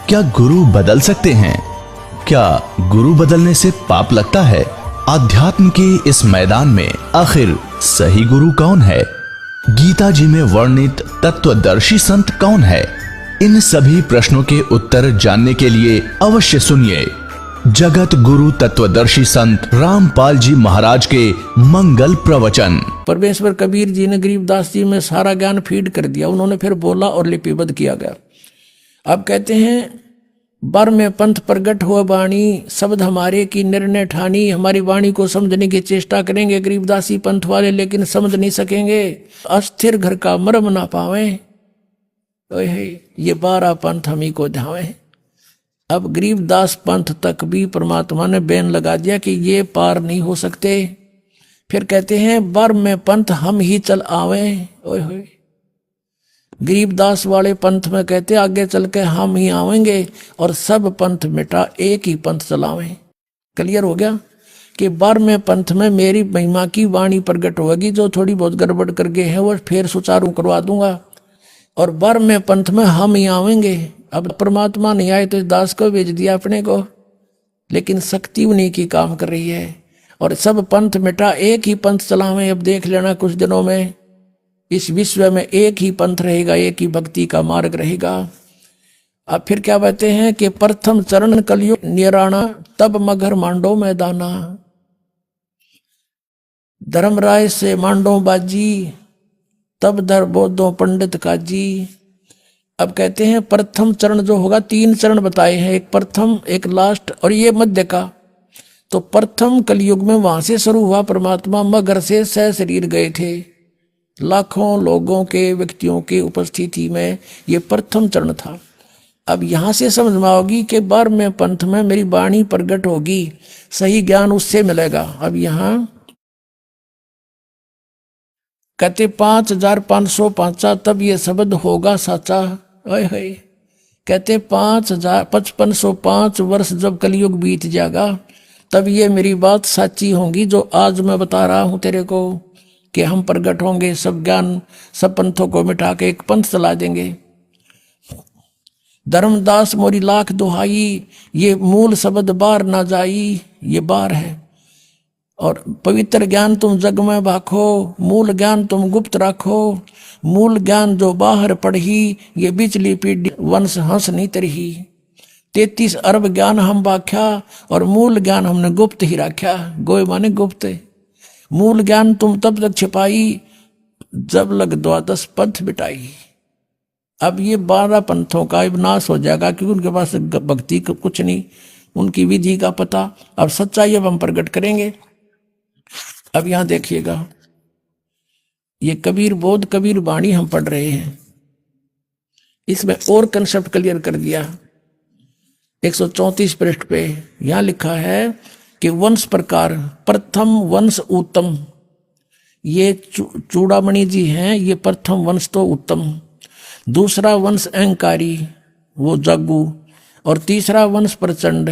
क्या गुरु बदल सकते हैं? क्या गुरु बदलने से पाप लगता है? आध्यात्म के इस मैदान में आखिर सही गुरु कौन है? गीता जी में वर्णित तत्वदर्शी संत कौन है? इन सभी प्रश्नों के उत्तर जानने के लिए अवश्य सुनिए जगत गुरु तत्वदर्शी संत रामपाल जी महाराज के मंगल प्रवचन। परमेश्वर कबीर जी ने गरीबदास जी में सारा ज्ञान फीड कर दिया, उन्होंने फिर बोला और लिपिबद्ध किया गया। अब कहते हैं बर में पंथ प्रगट हुआ वाणी, शब्द हमारे की निर्णय ठानी। हमारी वाणी को समझने की चेष्टा करेंगे गरीबदासी पंथ वाले, लेकिन समझ नहीं सकेंगे। अस्थिर घर का मर्म ना पावे, ये 12 पंथ हम ही को ध्यावे। अब गरीबदास पंथ तक भी परमात्मा ने बैन लगा दिया कि ये पार नहीं हो सकते। फिर कहते हैं बर में पंथ हम ही चल आवे। ओए होए, गरीबदास वाले पंथ में कहते आगे चल के हम ही आवेंगे और सब पंथ मिटा एक ही पंथ चलावें। क्लियर हो गया कि बर में पंथ में मेरी महिमा की वाणी प्रकट होगी, जो थोड़ी बहुत गड़बड़ कर गए हैं वो फिर सुचारू करवा दूंगा। और बर में पंथ में हम ही आवेंगे। अब परमात्मा नहीं आए तो इस दास को भेज दिया अपने को, लेकिन शक्ति उन्हीं की काम कर रही है। और सब पंथ मिटा एक ही पंथ चलावें। अब देख लेना कुछ दिनों में इस विश्व में एक ही पंथ रहेगा, एक ही भक्ति का मार्ग रहेगा। अब फिर क्या कहते हैं कि प्रथम चरण कलयुग निराणा, तब मगर मांडो मैदाना। धर्मराय से मांडो बाजी, तब धर बोधो पंडित काजी। अब कहते हैं प्रथम चरण जो होगा, 3 चरण बताए हैं, एक प्रथम एक लास्ट और ये मध्य का। तो प्रथम कलयुग में वहां से शुरू हुआ परमात्मा, मगर से सह शरीर गए थे लाखों लोगों के व्यक्तियों की उपस्थिति में, ये प्रथम चरण था। अब यहां से समझ में आओगी कि बर में पंथ में मेरी वाणी प्रकट होगी, सही ज्ञान उससे मिलेगा। अब यहां कहते 5505 तब ये शब्द होगा साचा। कहते 5505 वर्ष जब कलयुग बीत जाएगा तब ये मेरी बात सच्ची होगी जो आज मैं बता रहा हूं तेरे को, कि हम प्रकट होंगे, सब ज्ञान सब पंथों को मिटा के एक पंथ चला देंगे। धर्मदास मोरी लाख दुहाई, ये मूल शब्द बार ना जाई, ये बार है। और पवित्र ज्ञान तुम जग में भाखो, मूल ज्ञान तुम गुप्त राखो। मूल ज्ञान जो बाहर पढ़ी, ये बिचली पीढ़ी वंश हंस नहीं तरही। 33 अरब ज्ञान हम बाख्या और मूल ज्ञान हमने गुप्त ही राख्या। गोय माने गुप्त। मूल ज्ञान तुम तब तक छिपाई, जब लग 12 पंथ बिटाई। अब ये 12 पंथों का विनाश हो जाएगा, क्योंकि उनके पास भक्ति का कुछ नहीं, उनकी विधि का पता। अब सच्चाई अब हम प्रकट करेंगे। अब यहां देखिएगा, ये कबीर बोध कबीर वाणी हम पढ़ रहे हैं, इसमें और कंसेप्ट क्लियर कर दिया। 134 पृष्ठ पे यहां लिखा है कि वंश प्रकार, प्रथम वंश उत्तम। ये चूड़ामणि जी हैं, ये प्रथम वंश तो उत्तम। दूसरा वंश अहंकारी, वो जागू। और तीसरा वंश प्रचंड।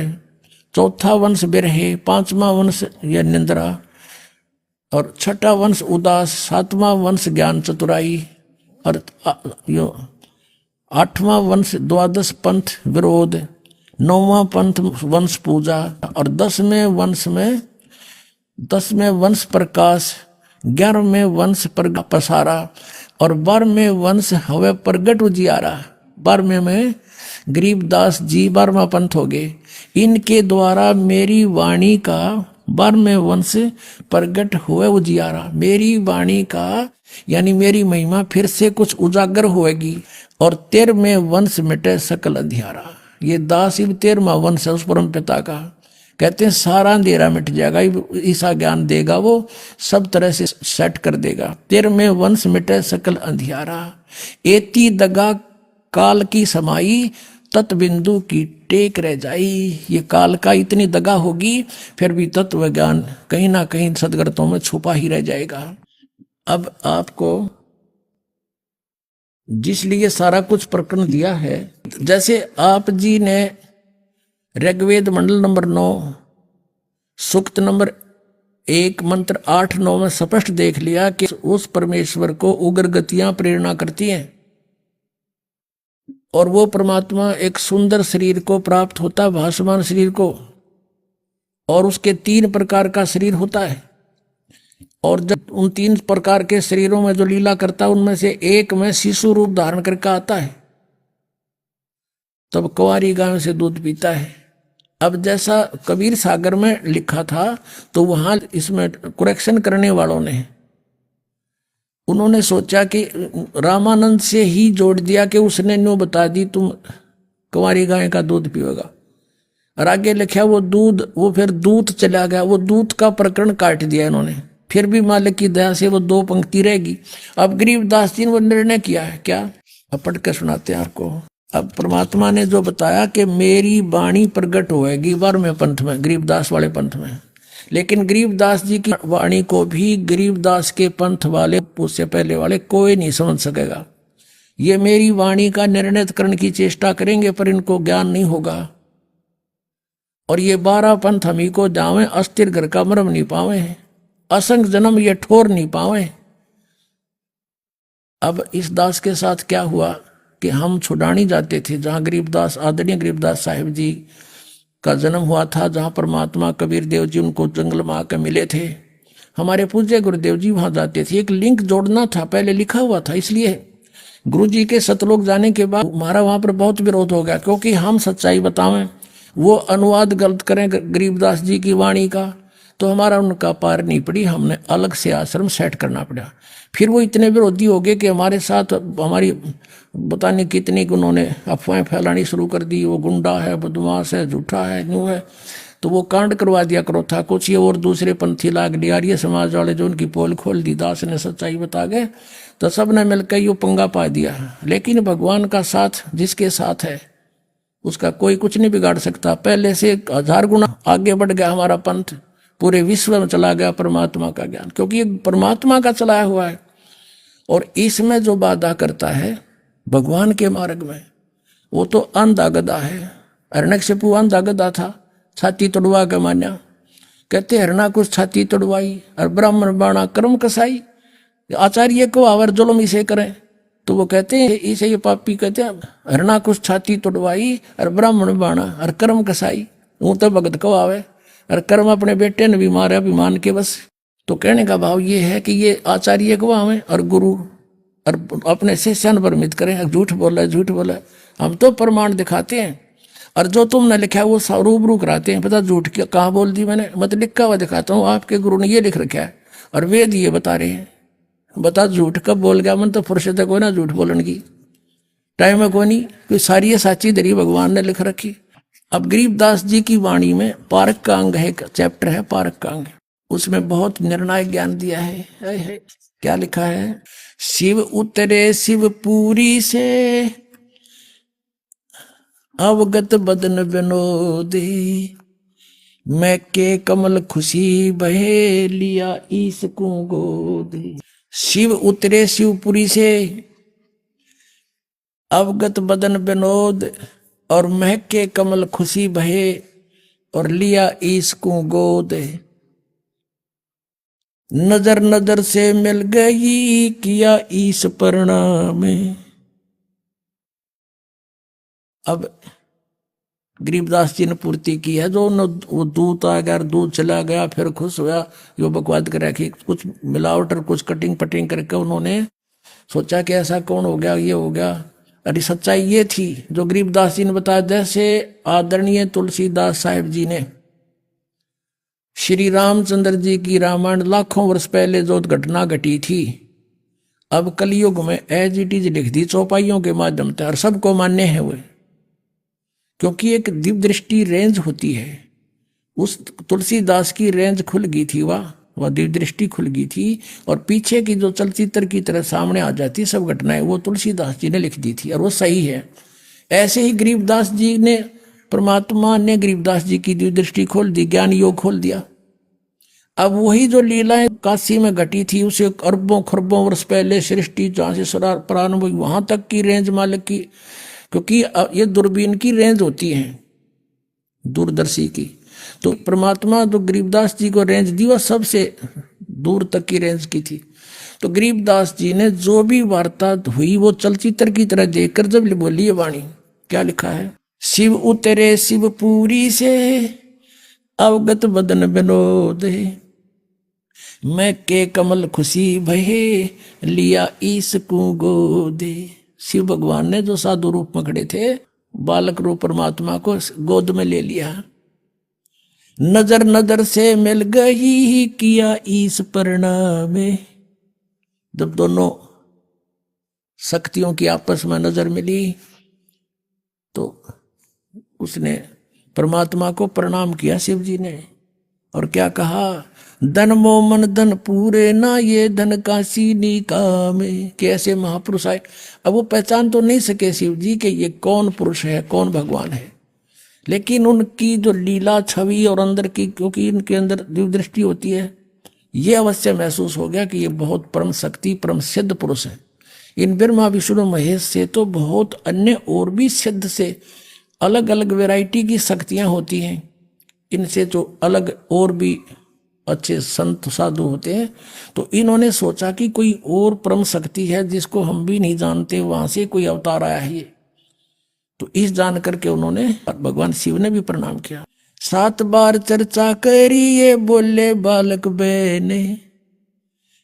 चौथा वंश बिरहे। 5वां वंश या निंद्रा। और 6ठा वंश उदास। 7वां वंश ज्ञान चतुराई। और 8वां वंश 12 पंथ विरोध। 9वां पंथ वंश पूजा। और 10वें वंश प्रकाश। 11वें वंश पसारा। और 12वें वंश हवे प्रगट उजियारा। 12वें में गरीबदास जी 12वां पंथ हो गए। इनके द्वारा मेरी वाणी का 12वें वंश प्रगट हुए उजियारा। मेरी वाणी का यानी मेरी महिमा फिर से कुछ उजागर होएगी। और 13वें वंश मिटे सकल अंधियारा। ये दास 13वां वंश है उस परम पिता का। कहते हैं सारा अंधेरा मिट जाएगा, ऐसा ज्ञान देगा वो, सब तरह से सेट कर देगा। 13वें वंश मिटे सकल अंधियारा। एती दगा काल की समाई, तत्बिंदु की टेक रह जाई। ये काल का इतनी दगा होगी, फिर भी तत्व ज्ञान कहीं ना कहीं सदगतों में छुपा ही रह जाएगा। अब आपको जिसलिए सारा कुछ प्रकरण दिया है, जैसे आप जी ने ऋग्वेद मंडल नंबर 9 सूक्त नंबर 1 मंत्र 8-9 में स्पष्ट देख लिया कि उस परमेश्वर को उग्र गतियां प्रेरणा करती हैं। और वो परमात्मा एक सुंदर शरीर को प्राप्त होता, भासमान शरीर को, और उसके 3 प्रकार का शरीर होता है। और जब उन 3 प्रकार के शरीरों में जो लीला करता है उनमें से एक में शिशु रूप धारण करके आता है, तब कुंवारी गाय से दूध पीता है। अब जैसा कबीर सागर में लिखा था, तो वहां इसमें करेक्शन करने वालों ने उन्होंने सोचा कि रामानंद से ही जोड़ दिया कि उसने न्यू बता दी तुम कुंवारी गाय का दूध पिएगा, और आगे लिखा वो दूध, वो फिर दूध चला गया, वो दूध का प्रकरण काट दिया इन्होंने। फिर भी मालिक की दया से वो 2 पंक्ति रहेगी। अब गरीबदास जी ने वो निर्णय किया है क्या, अब पढ़ के सुनाते हैं आपको। अब परमात्मा ने जो बताया कि मेरी वाणी प्रकट होएगी 12वें पंथ में, गरीबदास वाले पंथ में, लेकिन गरीबदास जी की वाणी को भी गरीबदास के पंथ वाले, उससे पहले वाले कोई नहीं समझ सकेगा। ये मेरी वाणी का निर्णय करने की चेष्टा करेंगे पर इनको ज्ञान नहीं होगा। और ये 12 पंथ हम ही को जावे, अस्थिर घर का मरम नहीं पावे, असंग जन्म ये ठोर नहीं पावे। अब इस दास के साथ क्या हुआ कि हम छुड़ानी जाते थे, जहाँ गरीबदास, आदरणीय गरीबदास साहिब जी का जन्म हुआ था, जहाँ परमात्मा कबीर देव जी उनको जंगल में आकर मिले थे। हमारे पूज्य गुरुदेव जी वहाँ जाते थे, एक लिंक जोड़ना था, पहले लिखा हुआ था, इसलिए गुरु जी के सतलोक जाने के बाद हमारा वहाँ पर बहुत विरोध हो गया, क्योंकि हम सच्चाई बतावें, वो अनुवाद गलत करें गरीबदास जी की वाणी का, तो हमारा उनका पार नहीं पड़ी, हमने अलग से आश्रम सेट करना पड़ा। फिर वो इतने विरोधी हो गए कि हमारे साथ हमारी बताने कितनी उन्होंने अफवाहें फैलानी शुरू कर दी, वो गुंडा है, बदमाश है, झूठा है, न्यू है, तो वो कांड करवा दिया करो था कुछ। ये और दूसरे पंथी लाग लिया, आर्य समाज वाले जो उनकी पोल खोल दी, दास ने सच्चाई बता गए, तो सब ने मिलकर ये पंगा पा दिया। लेकिन भगवान का साथ जिसके साथ है उसका कोई कुछ नहीं बिगाड़ सकता। पहले से 1000 गुना आगे बढ़ गया हमारा पंथ, पूरे विश्व में चला गया परमात्मा का ज्ञान, क्योंकि ये परमात्मा का चलाया हुआ है। और इसमें जो बाधा करता है भगवान के मार्ग में, वो तो अंधा गधा है। हिरण्यकशिपु अंधा गधा था, छाती तोड़वा के मान्या, कहते हरणा कुछ छाती तोड़वाई और ब्राह्मण बाणा कर्म कसाई, आचार्य को आवर जुल्म इसे करें, तो वो कहते हैं इसे ये पापी कहते हैं हरणा कुछ छाती तोड़वाई और ब्राह्मण बाणा और कर्म कसाई, वो तो भगत को आवे और कर्म अपने बेटे ने भी मारे अभिमान के बस। तो कहने का भाव ये है कि ये आचार्य को आवे और गुरु और अपने शिष्यन पर मित करें, झूठ बोला, हम तो प्रमाण दिखाते हैं, और जो तुमने लिखा है वो रूबरू कराते हैं। पता झूठ कहाँ बोल दी मैंने, मत लिखा हुआ दिखाता हूँ, आपके गुरु ने ये लिख रखा है और वेद ये बता रहे हैं। बता झूठ कब बोल गया, मन तो फुर्सत है कोई ना झूठ बोलने की, टाइम है कोई नहीं, कोई सारी है साची दरी भगवान ने लिख रखी। अब गरीबदास जी की वाणी में पारक का अंग है, एक चैप्टर है पारक का अंग, उसमें बहुत निर्णायक ज्ञान दिया है। क्या लिखा है, शिव उतरे शिवपुरी से अवगत बदन विनोदी, मैं के कमल खुशी बहे लिया ईस को गोदी। शिव उतरे शिवपुरी से अवगत बदन विनोद, और महक के कमल खुशी बहे और लिया ईस को गोद। नजर नजर से मिल गई किया ईस प्रणाम। अब गरीबदास जी ने पूर्ति की है, जो वो दूध आ गया, दूध चला गया, फिर खुश हुआ, यो बकवाद कर रखी, कुछ मिलावट और कुछ कटिंग पटिंग करके उन्होंने सोचा कि ऐसा कौन हो गया, ये हो गया। अरे सच्चाई ये थी जो गरीबदास जी ने बताया। जैसे आदरणीय तुलसीदास साहिब जी ने श्री रामचंद्र जी की रामायण लाखों वर्ष पहले जो घटना घटी थी, अब कलयुग में एज इट इज लिख दी चौपाइयों के माध्यम से, और सबको मान्य है वो, क्योंकि एक दिव्य दृष्टि रेंज होती है। उस तुलसीदास की रेंज खुल गई थी, वह दिव्य दृष्टि खुल गई थी, और पीछे की जो चलचित्र की तरह सामने आ जाती सब घटनाएं वो तुलसीदास जी ने लिख दी थी, और वो सही है। ऐसे ही गरीबदास जी ने, परमात्मा ने गरीबदास जी की दिव्य दृष्टि खोल दी, ज्ञान योग खोल दिया। अब वही जो लीलाएं काशी में घटी थी, उसे अरबों खरबों वर्ष पहले सृष्टि जहाँ से प्रारंभ हुई वहां तक की रेंज मालिक की, क्योंकि ये दूरबीन की रेंज होती है, दूरदर्शी की। तो परमात्मा जो गरीबदास जी को रेंज दी वह सबसे दूर तक की रेंज की थी। तो गरीबदास जी ने जो भी वार्ता हुई वो चलचित्र की तरह देखकर जब बोली ये वाणी, क्या लिखा है, शिव उतरे शिवपुरी से अवगत बदन विनोद, मैं के कमल खुशी भये लिया ईस को गोदे। शिव भगवान ने जो साधु रूप में खड़े थे बालक रूप परमात्मा को गोद में ले लिया। नजर नजर से मिल गई किया ईस प्रणाम, जब दोनों शक्तियों की आपस में नजर मिली तो उसने परमात्मा को प्रणाम किया शिव जी ने, और क्या कहा, धन मोमन धन पूरे ना ये धन का सीनी काम, कैसे महापुरुष आए। अब वो पहचान तो नहीं सके शिव जी कि ये कौन पुरुष है कौन भगवान है, लेकिन उनकी जो लीला छवि और अंदर की, क्योंकि इनके अंदर दिव्य दृष्टि होती है, ये अवश्य महसूस हो गया कि ये बहुत परम शक्ति परम सिद्ध पुरुष है। इन ब्रह्मा विष्णु महेश से तो बहुत अन्य और भी सिद्ध से अलग अलग वैरायटी की शक्तियां होती हैं, इनसे जो अलग और भी अच्छे संत साधु होते हैं। तो इन्होंने सोचा कि कोई और परम शक्ति है जिसको हम भी नहीं जानते, वहां से कोई अवतार आया है ये। तो इस जान करके उन्होंने भगवान शिव ने भी प्रणाम किया। 7 बार चर्चा करी ये बोले बालक बहने,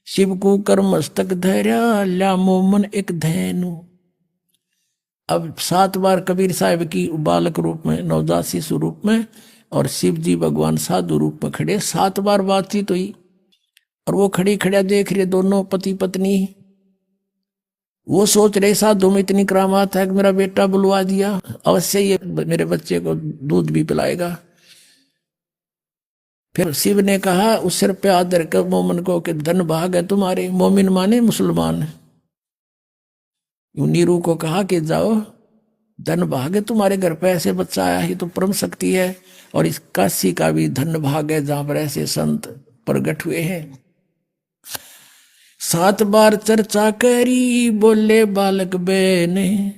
शिव को कर मस्तक धैर्या ल्या मोमन एक धैनु। अब 7 बार कबीर साहब की बालक रूप में नवजात शिशु रूप में और शिव जी भगवान साधु रूप में खड़े, 7 बार बातचीत हुई। और वो खड़ी खड़ा देख रहे दोनों पति पत्नी, वो सोच रहे साधु में इतनी करामात है कि मेरा बेटा बुलवा दिया, अवश्य ये मेरे बच्चे को दूध भी पिलाएगा। फिर शिव ने कहा उस सिर पे हाथ धरकर मोमिन को कि धन भाग है तुम्हारे, मोमिन माने मुसलमान। नीरू को कहा कि जाओ धन भाग है तुम्हारे घर पे, ऐसे बच्चा आया ही तो परम शक्ति है, और इस काशी का भी धन भाग है जहां पर ऐसे संत प्रगट हुए हैं। 7 बार चर्चा करी बोले बालक बहने,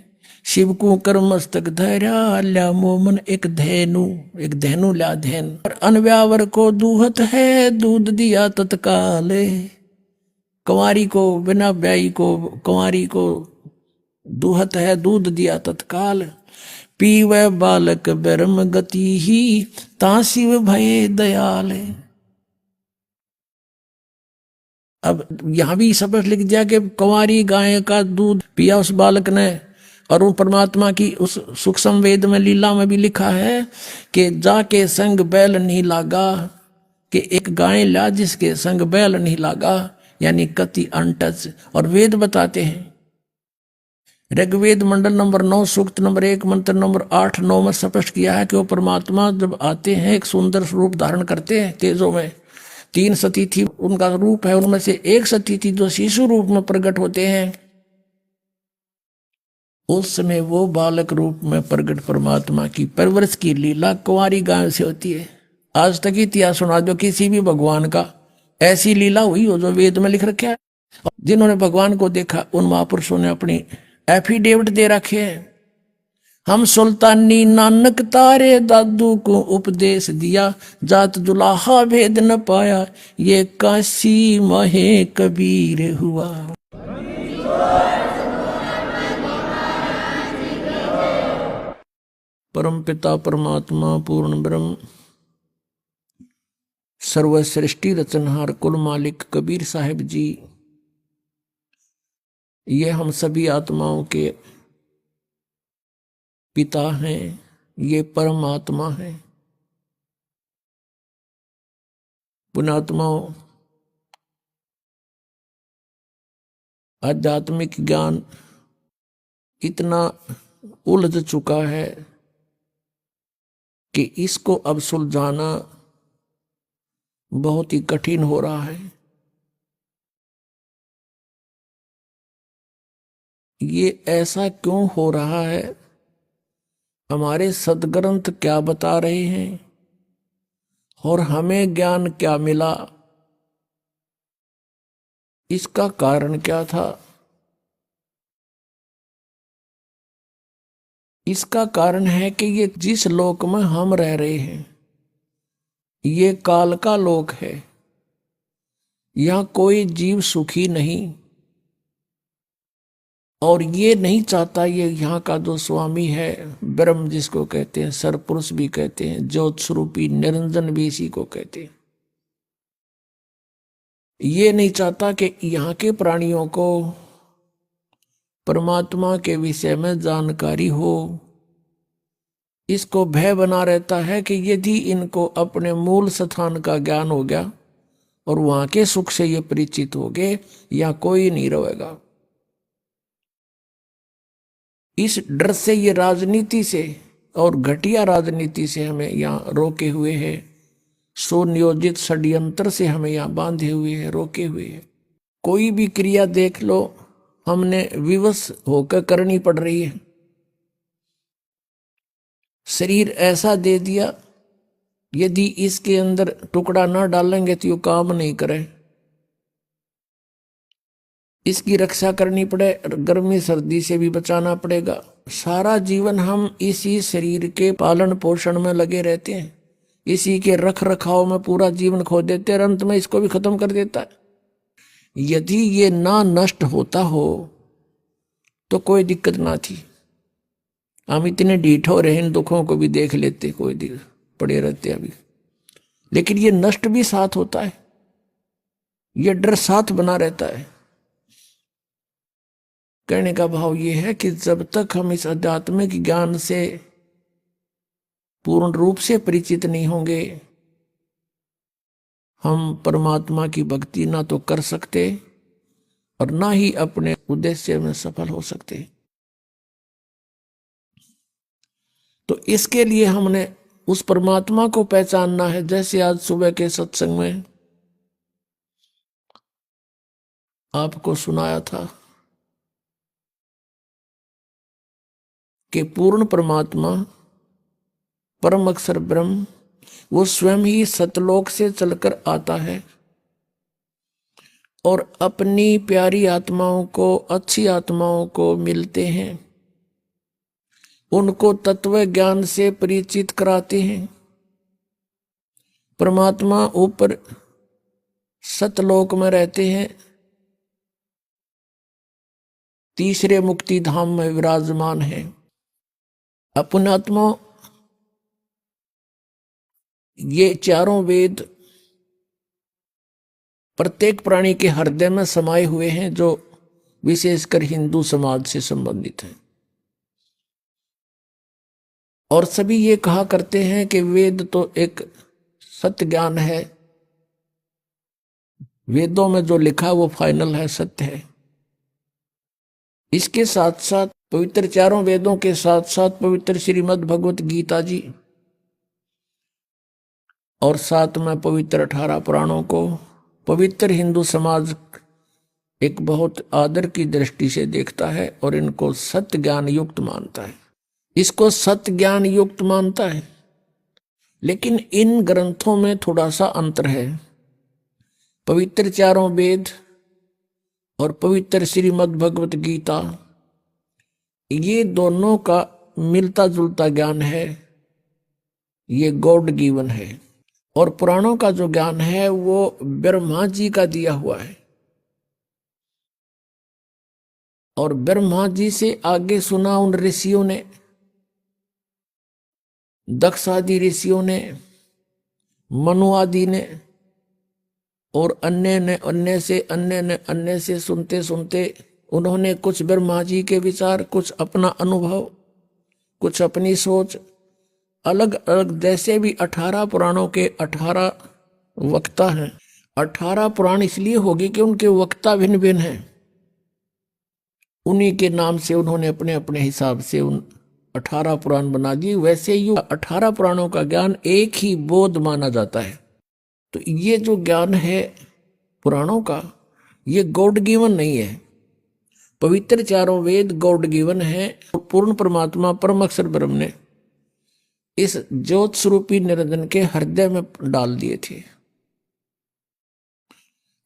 शिव को कर मस्तक धैर्या ल्या मोमन एक धेनु, एक धेनु ल्या धैन। और अनव्यावर को दूहत है दूध दिया तत्काल, कुंवारी को बिना ब्याई को कुंवारी को दूहत है दूध दिया तत्काल। पीवे बालक ब्रह्म गति ही ता शिव भये दयाल। अब यहां भी स्पष्ट लिख दिया कि कुंवारी गाय का दूध पिया उस बालक ने, और उन परमात्मा की उस सूक्ष्म वेद में लीला में भी लिखा है कि जाके संग बैल नहीं लागा, कि एक गाय ला जिसके संग बैल नहीं लागा, यानी कति अनटच। और वेद बताते हैं, ऋग्वेद मंडल नंबर 9 सूक्त नंबर 1 मंत्र नंबर 8-9 में स्पष्ट किया है कि वो परमात्मा जब आते हैं एक सुंदर रूप धारण करते हैं तेजों में। 3 सतीथि उनका रूप है, उनमें से एक सतीथि जो शिशु रूप में प्रकट होते हैं, उस समय वो बालक रूप में प्रकट परमात्मा की परवरिश की लीला कुंवारी गाय से होती है। आज तक इतिहास सुना दो किसी भी भगवान का ऐसी लीला हुई हो जो वेद में लिख रखा है। जिन्होंने भगवान को देखा उन महापुरुषों ने अपनी एफिडेविट दे रखे हैं, हम सुल्तानी नानक तारे दादू को उपदेश दिया, जात दुलाहा भेद न पाया, ये काशी महे कबीर हुआ। परम पिता परमात्मा पूर्ण ब्रह्म सर्वसृष्टि रचनहार कुल मालिक कबीर साहिब जी, ये हम सभी आत्माओं के पिता हैं, ये परमात्मा है। पुण्यात्माओं, आध्यात्मिक ज्ञान इतना उलझ चुका है कि इसको अब सुलझाना बहुत ही कठिन हो रहा है। ये ऐसा क्यों हो रहा है? हमारे सदग्रंथ क्या बता रहे हैं और हमें ज्ञान क्या मिला? इसका कारण क्या था? इसका कारण है कि ये जिस लोक में हम रह रहे हैं ये काल का लोक है। यहां कोई जीव सुखी नहीं, और ये नहीं चाहता, ये यहाँ का जो स्वामी है ब्रह्म जिसको कहते हैं, सरपुरुष भी कहते हैं, ज्योत स्वरूपी निरंजन भी इसी को कहते हैं, ये नहीं चाहता कि यहाँ के प्राणियों को परमात्मा के विषय में जानकारी हो। इसको भय बना रहता है कि यदि इनको अपने मूल स्थान का ज्ञान हो गया और वहां के सुख से ये परिचित हो गए, या कोई नहीं रहेगा। इस डर से ये राजनीति से और घटिया राजनीति से हमें यहाँ रोके हुए हैं, सुनियोजित षड्यंत्र से हमें यहाँ बांधे हुए हैं, रोके हुए हैं। कोई भी क्रिया देख लो, हमने विवश होकर करनी पड़ रही है। शरीर ऐसा दे दिया, यदि इसके अंदर टुकड़ा ना डालेंगे तो ये काम नहीं करे। इसकी रक्षा करनी पड़े, गर्मी सर्दी से भी बचाना पड़ेगा। सारा जीवन हम इसी शरीर के पालन पोषण में लगे रहते हैं, इसी के रख रखाव में पूरा जीवन खो देते हैं, अंत में इसको भी खत्म कर देता है। यदि ये ना नष्ट होता हो तो कोई दिक्कत ना थी। हम इतने ढीठ हो रहे, इन दुखों को भी देख लेते, कोई दिन पड़े रहते अभी। लेकिन ये नष्ट भी साथ होता है, ये डर साथ बना रहता है। कहने का भाव ये है कि जब तक हम इस आध्यात्मिक ज्ञान से पूर्ण रूप से परिचित नहीं होंगे, हम परमात्मा की भक्ति ना तो कर सकते और ना ही अपने उद्देश्य में सफल हो सकते। तो इसके लिए हमने उस परमात्मा को पहचानना है। जैसे आज सुबह के सत्संग में आपको सुनाया था कि पूर्ण परमात्मा परम अक्षर ब्रह्म वो स्वयं ही सतलोक से चलकर आता है और अपनी प्यारी आत्माओं को, अच्छी आत्माओं को मिलते हैं, उनको तत्व ज्ञान से परिचित कराते हैं। परमात्मा ऊपर सतलोक में रहते हैं, तीसरे मुक्ति धाम में विराजमान है। अपनात्मा ये चारों वेद प्रत्येक प्राणी के हृदय में समाये हुए हैं, जो विशेषकर हिंदू समाज से संबंधित है। और सभी ये कहा करते हैं कि वेद तो एक सत्य ज्ञान है, वेदों में जो लिखा वो फाइनल है, सत्य है। इसके साथ साथ पवित्र चारों वेदों के साथ साथ पवित्र श्रीमद् भगवत गीता जी और साथ में पवित्र 18 पुराणों को पवित्र हिंदू समाज एक बहुत आदर की दृष्टि से देखता है और इनको सत्य ज्ञान युक्त मानता है, इसको सत्य ज्ञान युक्त मानता है। लेकिन इन ग्रंथों में थोड़ा सा अंतर है। पवित्र चारों वेद और पवित्र श्रीमद् भगवत गीता, ये दोनों का मिलता जुलता ज्ञान है, ये गॉड गिवन है। और पुराणों का जो ज्ञान है वो ब्रह्मा जी का दिया हुआ है, और ब्रह्मा जी से आगे सुना उन ऋषियों ने, दक्ष आदि ऋषियों ने, मनु आदि ने, और अन्य ने अन्य से, अन्य ने अन्य से सुनते सुनते उन्होंने कुछ ब्रह्मा जी के विचार, कुछ अपना अनुभव, कुछ अपनी सोच, अलग अलग, जैसे भी 18 पुराणों के 18 वक्ता हैं। 18 पुराण इसलिए होगी कि उनके वक्ता भिन्न भिन्न हैं, उन्हीं के नाम से उन्होंने अपने अपने हिसाब से उन 18 पुराण बना दिए। वैसे ही 18 पुराणों का ज्ञान एक ही बोध माना जाता है। तो ये जो ज्ञान है पुराणों का, ये गॉड गिवन नहीं है। पवित्र चारों वेद गॉड गिवन है। पूर्ण परमात्मा परम अक्षर ब्रह्म ने इस ज्योत स्वरूपी निरंजन के हृदय में डाल दिए थे,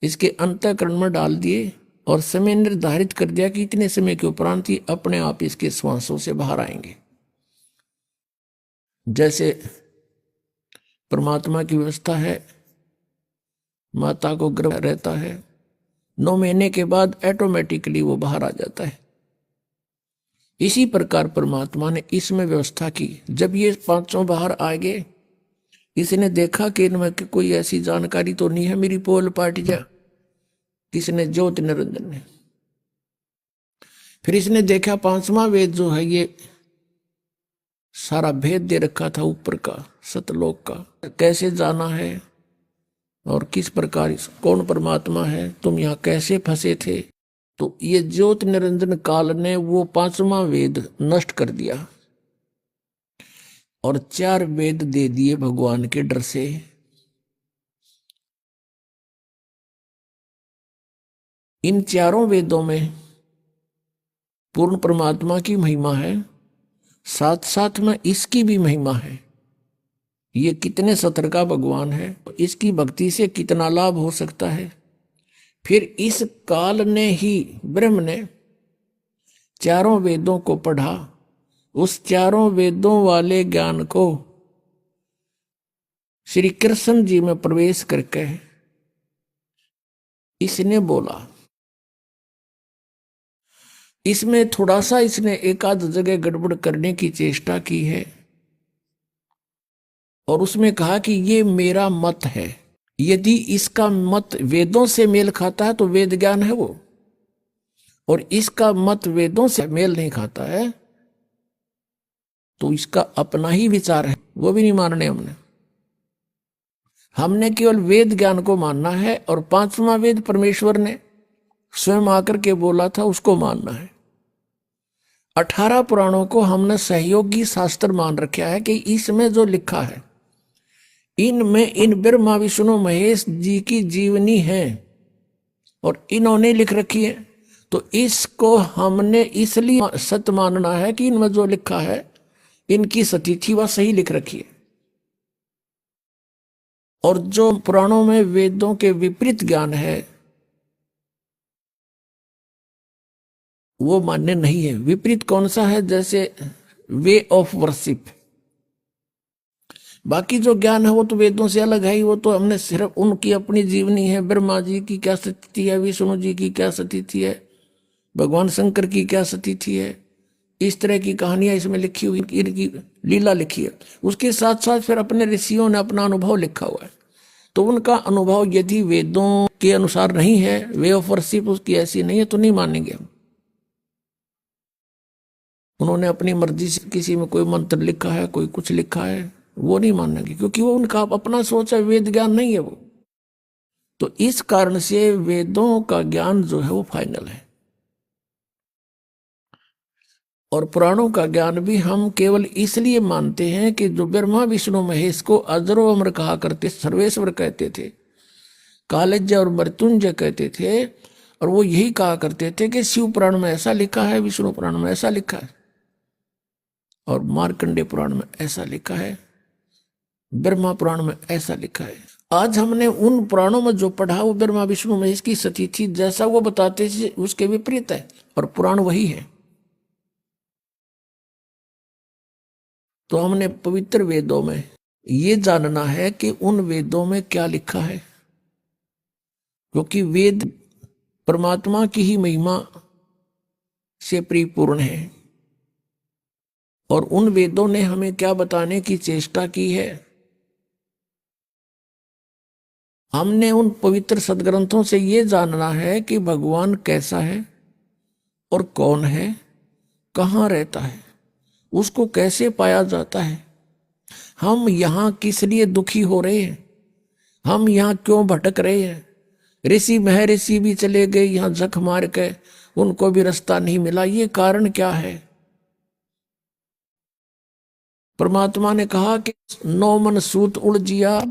इसके अंतःकरण में डाल दिए और समय निर्धारित कर दिया कि इतने समय के उपरांत ही अपने आप इसके श्वासों से बाहर आएंगे। जैसे परमात्मा की व्यवस्था है, माता को गर्भ रहता है, 9 महीने के बाद ऑटोमेटिकली वो बाहर आ जाता है। इसी प्रकार परमात्मा ने इसमें व्यवस्था की। जब ये पांचों बाहर आ गए, इसने देखा कि इनमें कोई ऐसी जानकारी तो नहीं है मेरी पोल पार्टी जा। किसने? ज्योति निरंजन ने। फिर इसने देखा पांचवा वेद जो है ये सारा भेद दे रखा था ऊपर का, सतलोक का, कैसे जाना है और किस प्रकार कौन परमात्मा है, तुम यहाँ कैसे फंसे थे। तो ये ज्योति निरंजन काल ने वो पांचवा वेद नष्ट कर दिया और 4 वेद दे दिए भगवान के डर से। इन 4 वेदों में पूर्ण परमात्मा की महिमा है, साथ साथ में इसकी भी महिमा है। ये कितने सतर का भगवान है, इसकी भक्ति से कितना लाभ हो सकता है। फिर इस काल ने ही ब्रह्म ने 4 वेदों को पढ़ा, उस 4 वेदों वाले ज्ञान को श्री कृष्ण जी में प्रवेश करके इसने बोला। इसमें थोड़ा सा इसने एक आध जगह गड़बड़ करने की चेष्टा की है और उसमें कहा कि ये मेरा मत है। यदि इसका मत वेदों से मेल खाता है तो वेद ज्ञान है वो, और इसका मत वेदों से मेल नहीं खाता है तो इसका अपना ही विचार है, वो भी नहीं मानने हमने केवल वेद ज्ञान को मानना है और 5वां वेद परमेश्वर ने स्वयं आकर के बोला था उसको मानना है। 18 पुराणों को हमने सहयोगी शास्त्र मान रखा है कि इसमें जो लिखा है इनमें इन ब्रह्मा विष्णु महेश जी की जीवनी है और इन्होंने लिख रखी है, तो इसको हमने इसलिए सत्य मानना है कि इनमें जो लिखा है इनकी सतीथि वह सही लिख रखी है। और जो पुराणों में वेदों के विपरीत ज्ञान है वो मान्य नहीं है। विपरीत कौन सा है? जैसे वे ऑफ वर्शिप। बाकी जो ज्ञान है वो तो वेदों से अलग है ही, वो तो हमने सिर्फ उनकी अपनी जीवनी है, ब्रह्मा जी की क्या स्थिति है, विष्णु जी की क्या स्थिति है, भगवान शंकर की क्या स्थिति है, इस तरह की कहानियां इसमें लिखी हुई, इनकी लीला लिखी है। उसके साथ साथ फिर अपने ऋषियों ने अपना अनुभव लिखा हुआ है, तो उनका अनुभव यदि वेदों के अनुसार नहीं है, वे ऑफ वर्शिप उसकी ऐसी नहीं है, तो नहीं मानेंगे हम। उन्होंने अपनी मर्जी से किसी में कोई मंत्र लिखा है, कोई कुछ लिखा है, वो नहीं मानेंगे, क्योंकि वो उनका अपना सोच है, वेद ज्ञान नहीं है वो। तो इस कारण से वेदों का ज्ञान जो है वो फाइनल है, और पुराणों का ज्ञान भी हम केवल इसलिए मानते हैं कि जो ब्रह्मा विष्णु महेश को अजरो अमर कहा करते, सर्वेश्वर कहते थे, कालज्य और मृत्युंजय कहते थे, और वो यही कहा करते थे कि शिव पुराण में ऐसा लिखा है, विष्णु पुराण में ऐसा लिखा है, और मार्कंडेय पुराण में ऐसा लिखा है, ब्रह्मा पुराण में ऐसा लिखा है। आज हमने उन पुराणों में जो पढ़ा वो ब्रह्मा विष्णु महेश की सतीथि जैसा वो बताते थे उसके विपरीत है, और पुराण वही है। तो हमने पवित्र वेदों में ये जानना है कि उन वेदों में क्या लिखा है, क्योंकि वेद परमात्मा की ही महिमा से परिपूर्ण है, और उन वेदों ने हमें क्या बताने की चेष्टा की है। हमने उन पवित्र सदग्रंथों से ये जानना है कि भगवान कैसा है और कौन है, कहाँ रहता है, उसको कैसे पाया जाता है, हम यहाँ किस लिए दुखी हो रहे हैं, हम यहाँ क्यों भटक रहे हैं। ऋषि महर्षि भी चले गए यहाँ जख मार के, उनको भी रास्ता नहीं मिला, ये कारण क्या है। परमात्मा ने कहा कि 9 मन सूत उड़ जिया,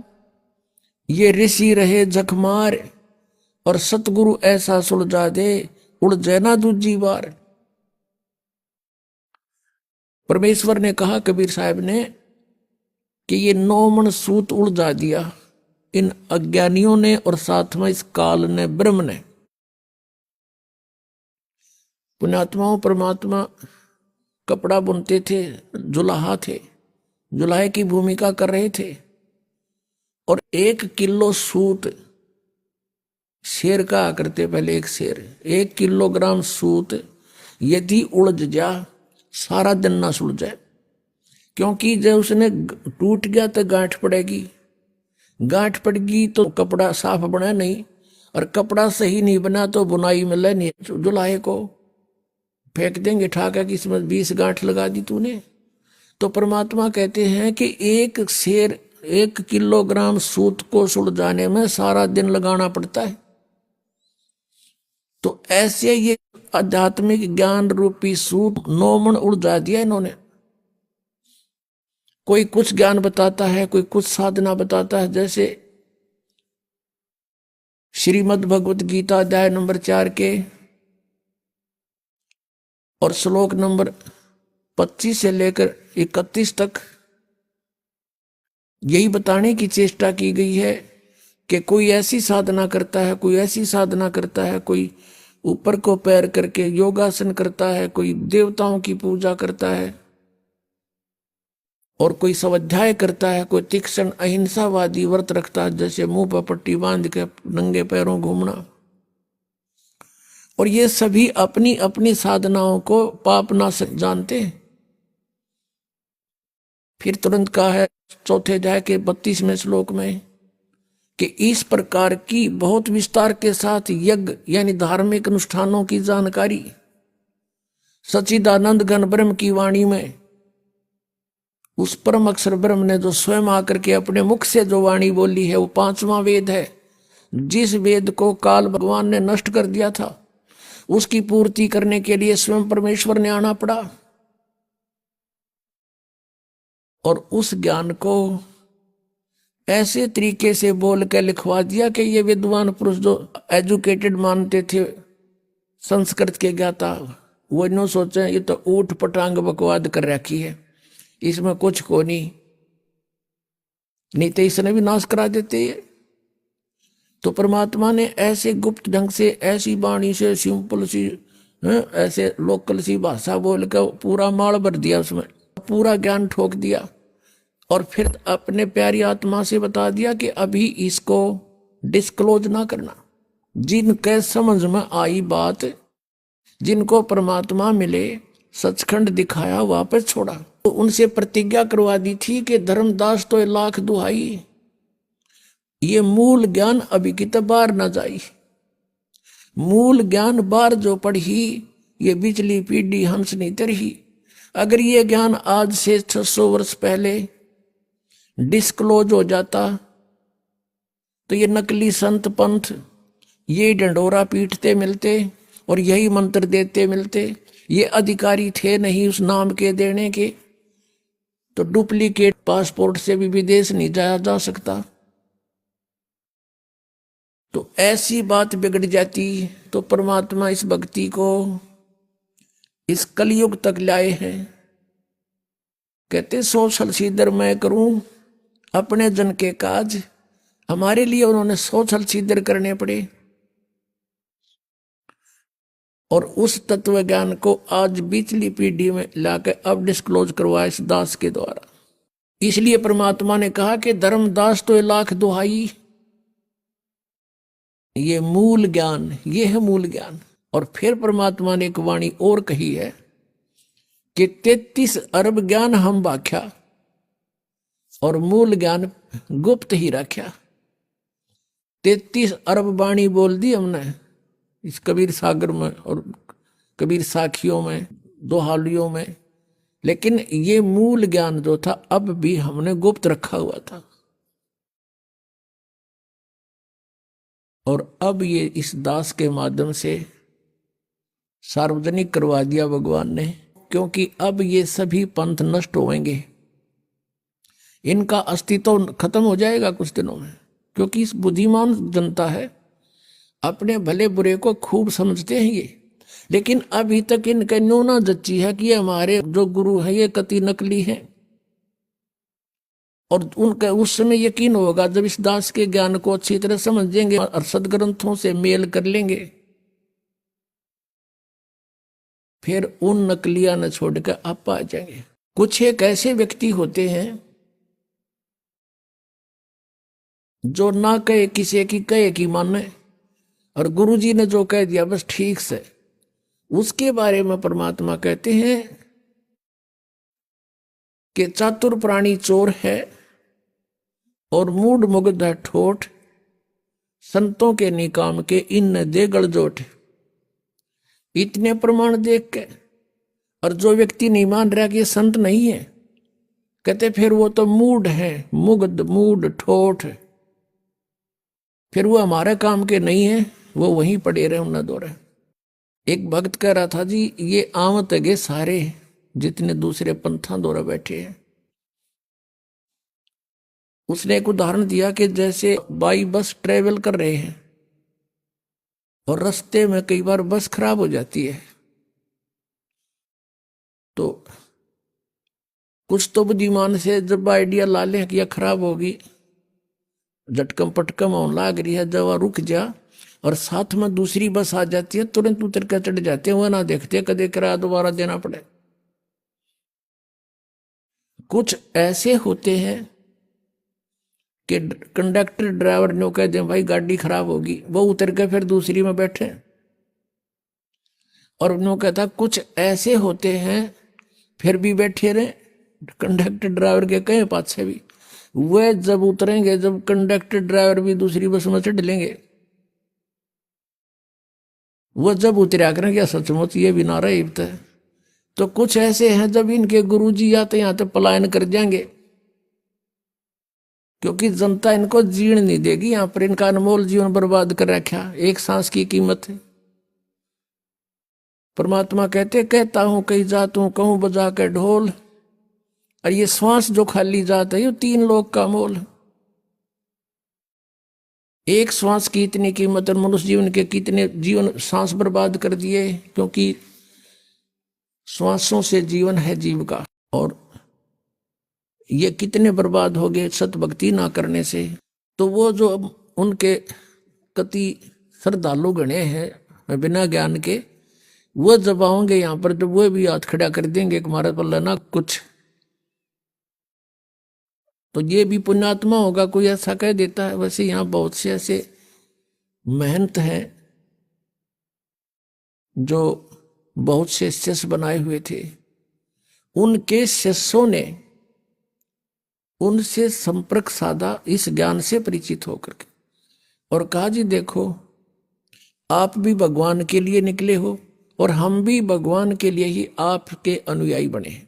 ये ऋषि रहे जखमार, और सतगुरु ऐसा सुलझा दे, उड़ जाना दूजी बार। परमेश्वर ने कहा कबीर साहब ने कि ये 9 मन सूत उड़ जा दिया इन अज्ञानियों ने, और साथ में इस काल ने, ब्रह्म ने। पुण्यात्माओं, परमात्मा कपड़ा बुनते थे, जुलाहा थे, जुलाहे की भूमिका कर रहे थे, और 1 किलो सूत शेर कहा करते पहले, एक शेर 1 किलोग्राम सूत यदि उलझ जा सारा दिन ना सुलझे, क्योंकि जब उसने टूट गया तो गांठ पड़ेगी, गांठ पड़ेगी तो कपड़ा साफ बना नहीं, और कपड़ा सही नहीं बना तो बुनाई मिले नहीं, जुलाहे को फेंक देंगे ठाका कि इसमें 20 गांठ लगा दी तूने। तो परमात्मा कहते हैं कि एक शेर 1 किलोग्राम सूत को सुलझाने में सारा दिन लगाना पड़ता है। तो ऐसे ये आध्यात्मिक ज्ञान रूपी सूत 9 मन उलझा दिया इन्होंने। कोई कुछ ज्ञान बताता है, कोई कुछ साधना बताता है, जैसे श्रीमद् भगवत गीता अध्याय नंबर 4 के और श्लोक नंबर 25 से लेकर 31 तक यही बताने की चेष्टा की गई है कि कोई ऐसी साधना करता है, कोई ऐसी साधना करता है, कोई ऊपर को पैर करके योगासन करता है, कोई देवताओं की पूजा करता है, और कोई स्वाध्याय करता है, कोई तीक्ष्ण अहिंसावादी व्रत रखता है, जैसे मुंह पर पट्टी बांध के नंगे पैरों घूमना। और ये सभी अपनी अपनी साधनाओं को पाप ना जानते हैं। फिर तुरंत कहा है चौथे अध्याय के 32वें श्लोक में कि इस प्रकार की बहुत विस्तार के साथ यज्ञ यानी धार्मिक अनुष्ठानों की जानकारी सच्चिदानंद घन ब्रह्म की वाणी में, उस परम अक्षर ब्रह्म ने जो स्वयं आकर के अपने मुख से जो वाणी बोली है, वो 5वां वेद है। जिस वेद को काल भगवान ने नष्ट कर दिया था, उसकी पूर्ति करने के लिए स्वयं परमेश्वर ने आना पड़ा, और उस ज्ञान को ऐसे तरीके से बोल के लिखवा दिया कि ये विद्वान पुरुष जो एजुकेटेड मानते थे संस्कृत के ज्ञाता, वो नो सोचे ये तो ऊट पटांग बकवाद कर रखी है, इसमें कुछ को नहीं तो इसने भी नाश करा देते हैं। तो परमात्मा ने ऐसे गुप्त ढंग से, ऐसी वाणी से, सिंपल सी ऐसे लोकल सी भाषा बोल कर पूरा माल भर दिया, उसमें पूरा ज्ञान ठोक दिया, और फिर अपने प्यारी आत्मा से बता दिया कि अभी इसको डिस्क्लोज ना करना। जिनके समझ में आई बात, जिनको परमात्मा मिले, सचखंड दिखाया, वापस छोड़ा, तो उनसे प्रतिज्ञा करवा दी थी कि धर्मदास तो 1,00,000 दुहाई, ये मूल ज्ञान अभी की तो बाहर न जाई। मूल ज्ञान बाहर जो पढ़ी, ये बिचली पीढ़ी हंस नहीं तरही। अगर ये ज्ञान आज से 600 वर्ष पहले डिस्क्लोज हो जाता तो ये नकली संत पंथ ये डंडोरा पीटते मिलते और यही मंत्र देते मिलते। ये अधिकारी थे नहीं उस नाम के देने के, तो डुप्लीकेट पासपोर्ट से भी विदेश नहीं जाया जा सकता। तो ऐसी बात बिगड़ जाती। तो परमात्मा इस भक्ति को इस कलयुग तक लाए हैं। कहते 100 छलछीदर मैं करूं अपने जन के काज। हमारे लिए उन्होंने 100 छलछीदर करने पड़े, और उस तत्व ज्ञान को आज बीचली पीढ़ी में लाकर अब डिस्क्लोज करवाया इस दास के द्वारा। इसलिए परमात्मा ने कहा कि धर्मदास तो 1,00,000 दुहाई, ये मूल ज्ञान, ये है मूल ज्ञान। और फिर परमात्मा ने एक वाणी और कही है कि 33 अरब ज्ञान हम व्याख्या और मूल ज्ञान गुप्त ही रखा। 33 अरब वाणी बोल दी हमने इस कबीर सागर में और कबीर साखियों में, दोहालियों में, लेकिन ये मूल ज्ञान जो था अब भी हमने गुप्त रखा हुआ था, और अब ये इस दास के माध्यम से सार्वजनिक करवा दिया भगवान ने। क्योंकि अब ये सभी पंथ नष्ट होंगे, इनका अस्तित्व खत्म हो जाएगा कुछ दिनों में। क्योंकि इस बुद्धिमान जनता है, अपने भले बुरे को खूब समझते हैं ये, लेकिन अभी तक इनके नोना जच्ची है कि ये हमारे जो गुरु हैं ये कति नकली हैं। और उनका उस समय यकीन होगा जब इस दास के ज्ञान को अच्छी तरह समझेंगे और सदग्रंथों से मेल कर लेंगे, फिर उन नकलिया न छोड़कर आप आ जाएंगे। कुछ एक ऐसे व्यक्ति होते हैं जो ना कहे किसी की, कहे की माने, और गुरुजी ने जो कह दिया बस ठीक से, उसके बारे में परमात्मा कहते हैं कि चातुर प्राणी चोर है और मूड मुग्ध है ठोठ, संतों के निकाम के इन न दे गलजोट। इतने प्रमाण देख के और जो व्यक्ति नहीं मान रहा कि ये संत नहीं है, कहते फिर वो तो मूड है, मुग्ध मूड ठोठ, फिर वो हमारे काम के नहीं है, वो वहीं पड़े रहे उन दो रहे। एक भक्त कह रहा था जी ये आवत गे सारे जितने दूसरे पंथा दौरा बैठे हैं। उसने एक उदाहरण दिया कि जैसे बाई बस ट्रेवल कर रहे हैं और रास्ते में कई बार बस खराब हो जाती है, तो कुछ तो बुद्धिमान से जब आइडिया ला ले कि यह खराब होगी, झटकम पटकम होने लाग रही है, जब रुक जा और साथ में दूसरी बस आ जाती है, तुरंत उतर कर चढ़ जाते हैं, वह ना देखते कदे किराया दोबारा देना पड़े। कुछ ऐसे होते हैं कि कंडक्टर ड्राइवर ने कह दे भाई गाड़ी खराब होगी, वो उतर के फिर दूसरी में बैठे। और उन्होंने कहता कुछ ऐसे होते हैं फिर भी बैठे रहे, कंडक्टर ड्राइवर के कहे पाछे भी, वे जब उतरेंगे, जब कंडक्टर ड्राइवर भी दूसरी बस में चढ़ लेंगे, वो जब उतरा करेंगे सचमुच ये भी ना रहे। तो कुछ ऐसे हैं जब इनके गुरुजी आते यहाँ तो पलायन कर जाएंगे, क्योंकि जनता इनको जीण नहीं देगी, यहां पर इनका अनमोल जीवन बर्बाद कर रखा, एक सांस की कीमत है। परमात्मा कहते कहता हूं कहीं जात हूं कहूं बजा के ढोल, और ये श्वास जो खाली जात है ये 3 लोग का मोल। एक श्वास की इतनी कीमत, और मनुष्य जीवन के कितने जीवन सांस बर्बाद कर दिए, क्योंकि श्वासों से जीवन है जीव का, और ये कितने बर्बाद हो गए सत भक्ति ना करने से। तो वो जो उनके कति श्रद्धालु गणे हैं बिना ज्ञान के, वो जब आओगे यहाँ पर तो वो भी हाथ खड़ा कर देंगे कि हमारे पल्ला ना कुछ, तो ये भी पुण्यात्मा होगा कोई ऐसा कह देता है। वैसे यहाँ बहुत से ऐसे महंत हैं जो बहुत से शिष्य बनाए हुए थे, उनके शिष्यों ने उनसे संपर्क साधा इस ज्ञान से परिचित होकर के, और कहा जी देखो आप भी भगवान के लिए निकले हो और हम भी भगवान के लिए ही आपके अनुयायी बने हैं।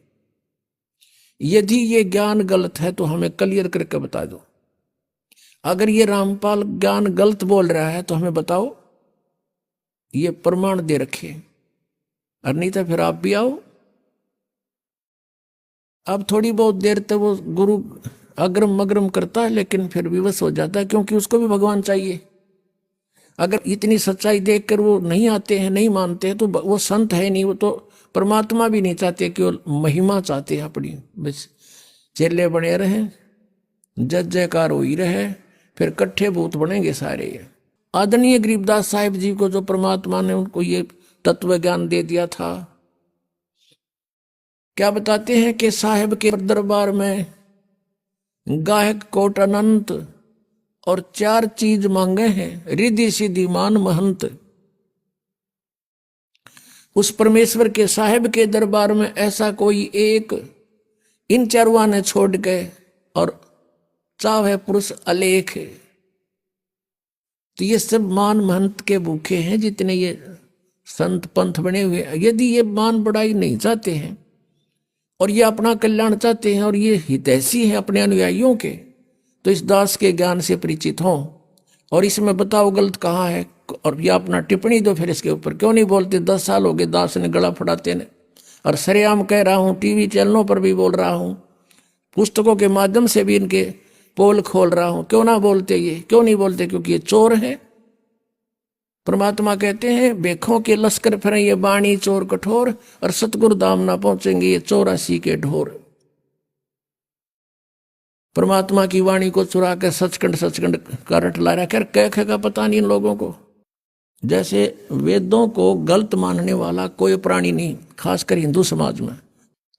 यदि ये ज्ञान गलत है तो हमें क्लियर करके बता दो, अगर ये रामपाल ज्ञान गलत बोल रहा है तो हमें बताओ, ये प्रमाण दे रखे, और नहीं तो फिर आप भी आओ। अब थोड़ी बहुत देर तक वो गुरु अग्रम मग्रम करता है, लेकिन फिर विवश हो जाता है, क्योंकि उसको भी भगवान चाहिए। अगर इतनी सच्चाई देखकर वो नहीं आते हैं, नहीं मानते हैं, तो वो संत है नहीं, वो तो परमात्मा भी नहीं चाहते, केवल महिमा चाहते हैं अपनी, बस चेले बने रहे, जय जयकार हो ही रहे, फिर कट्ठे भूत बनेंगे सारे। आदरणीय गरीबदास साहिब जी को जो परमात्मा ने उनको ये तत्व ज्ञान दे दिया था, क्या बताते हैं कि साहिब के दरबार में गायक कोट अनंत और 4 चीज मांगे हैं, रिद्धि सिद्धि मान महंत। उस परमेश्वर के साहिब के दरबार में ऐसा कोई एक इन चारों ने छोड़ गए, और चाहे पुरुष अलेख। तो ये सब मान महंत के भूखे हैं जितने ये संत पंथ बने हुए। यदि ये मान बढ़ाई नहीं चाहते हैं और ये अपना कल्याण चाहते हैं और ये हितैषी हैं अपने अनुयायियों के, तो इस दास के ज्ञान से परिचित हों और इसमें बताओ गलत कहाँ है, और ये अपना टिप्पणी दो फिर इसके ऊपर। क्यों नहीं बोलते? 10 साल हो गए दास ने गला फड़ाते ने, और सरेआम कह रहा हूँ, टीवी चैनलों पर भी बोल रहा हूँ, पुस्तकों के माध्यम से भी इनके पोल खोल रहा हूँ। क्यों ना बोलते? ये क्यों नहीं बोलते? क्योंकि ये चोर है। परमात्मा कहते हैं बेखों के लश्कर फिरें ये बाणी चोर कठोर, और सतगुरु धाम ना पहुंचेंगे ये 84 के ढोर। परमात्मा की वाणी को चुरा कर सचखंड का रटला रहा कर कह का पता नहीं इन लोगों को। जैसे वेदों को गलत मानने वाला कोई प्राणी नहीं, खासकर हिंदू समाज में।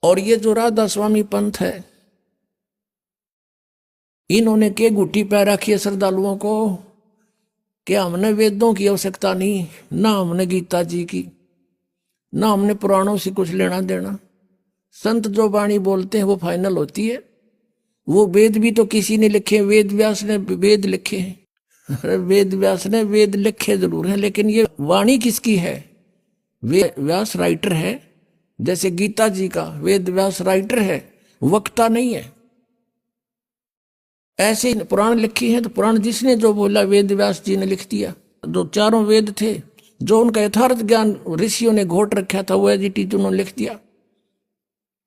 और ये जो राधा स्वामी पंथ है, इन्होंने के गुट्टी पै रखी है श्रद्धालुओं को कि हमने वेदों की आवश्यकता नहीं, ना हमने गीता जी की, ना हमने पुराणों से कुछ लेना देना। संत जो वाणी बोलते हैं वो फाइनल होती है। वो वेद भी तो किसी ने लिखे, वेद व्यास ने वेद लिखे हैं। अरे वेद व्यास ने वेद लिखे जरूर हैं, लेकिन ये वाणी किसकी है? वेद व्यास राइटर है, जैसे गीता जी का वेद व्यास राइटर है, वक्ता नहीं है। ऐसे पुराण लिखी है तो पुराण जिसने जो बोला वेद व्यास जी ने लिख दिया। जो चारों वेद थे, जो उनका यथार्थ ज्ञान ऋषियों ने घोट रखा था, वो एजिटीज उन्होंने लिख दिया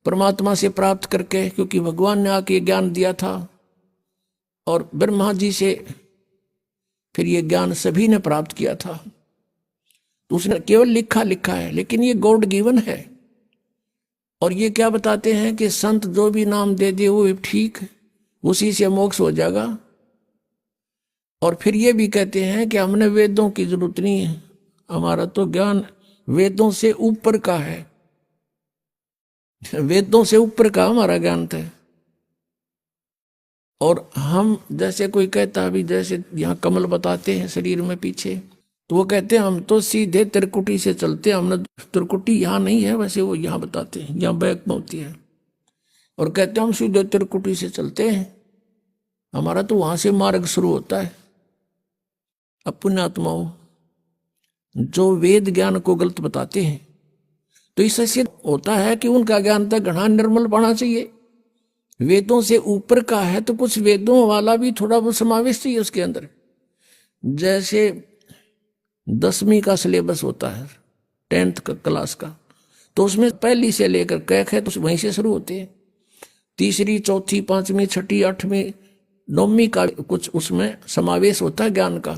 परमात्मा से प्राप्त करके, क्योंकि भगवान ने आके ज्ञान दिया था। और ब्रह्मा जी से फिर ये ज्ञान सभी ने प्राप्त किया था। तो उसने केवल लिखा है, लेकिन ये गॉड गिवन है। और ये क्या बताते हैं कि संत जो भी नाम दे दे वो ठीक, उसी से मोक्ष हो जाएगा। और फिर ये भी कहते हैं कि हमने वेदों की जरूरत नहीं है, हमारा तो ज्ञान वेदों से ऊपर का है। वेदों से ऊपर का हमारा ज्ञान था। और हम जैसे कोई कहता भी, जैसे यहाँ कमल बताते हैं शरीर में पीछे, तो वो कहते हैं हम तो सीधे त्रिकुटी से चलते हैं, हमने त्रिकुटी यहाँ नहीं है, वैसे वो यहाँ बताते हैं, यहाँ बैक में होती है। और कहते हैं हम सीधे त्रिकुटी से चलते हैं, हमारा तो वहां से मार्ग शुरू होता है। अब पुण्यात्माओं जो वेद ज्ञान को गलत बताते हैं, तो इससे सिद्ध होता है कि उनका ज्ञान तक घना निर्मल पाना चाहिए। वेदों से ऊपर का है तो कुछ वेदों वाला भी थोड़ा बहुत समावेश चाहिए उसके अंदर। जैसे 10वीं का सिलेबस होता है, 10th का क्लास का, तो उसमें पहली से लेकर कैक है तो वहीं से शुरू होते हैं। तीसरी, चौथी, 5वीं, 6ठी, 8वीं, 9वीं का कुछ उसमें समावेश होता है ज्ञान का।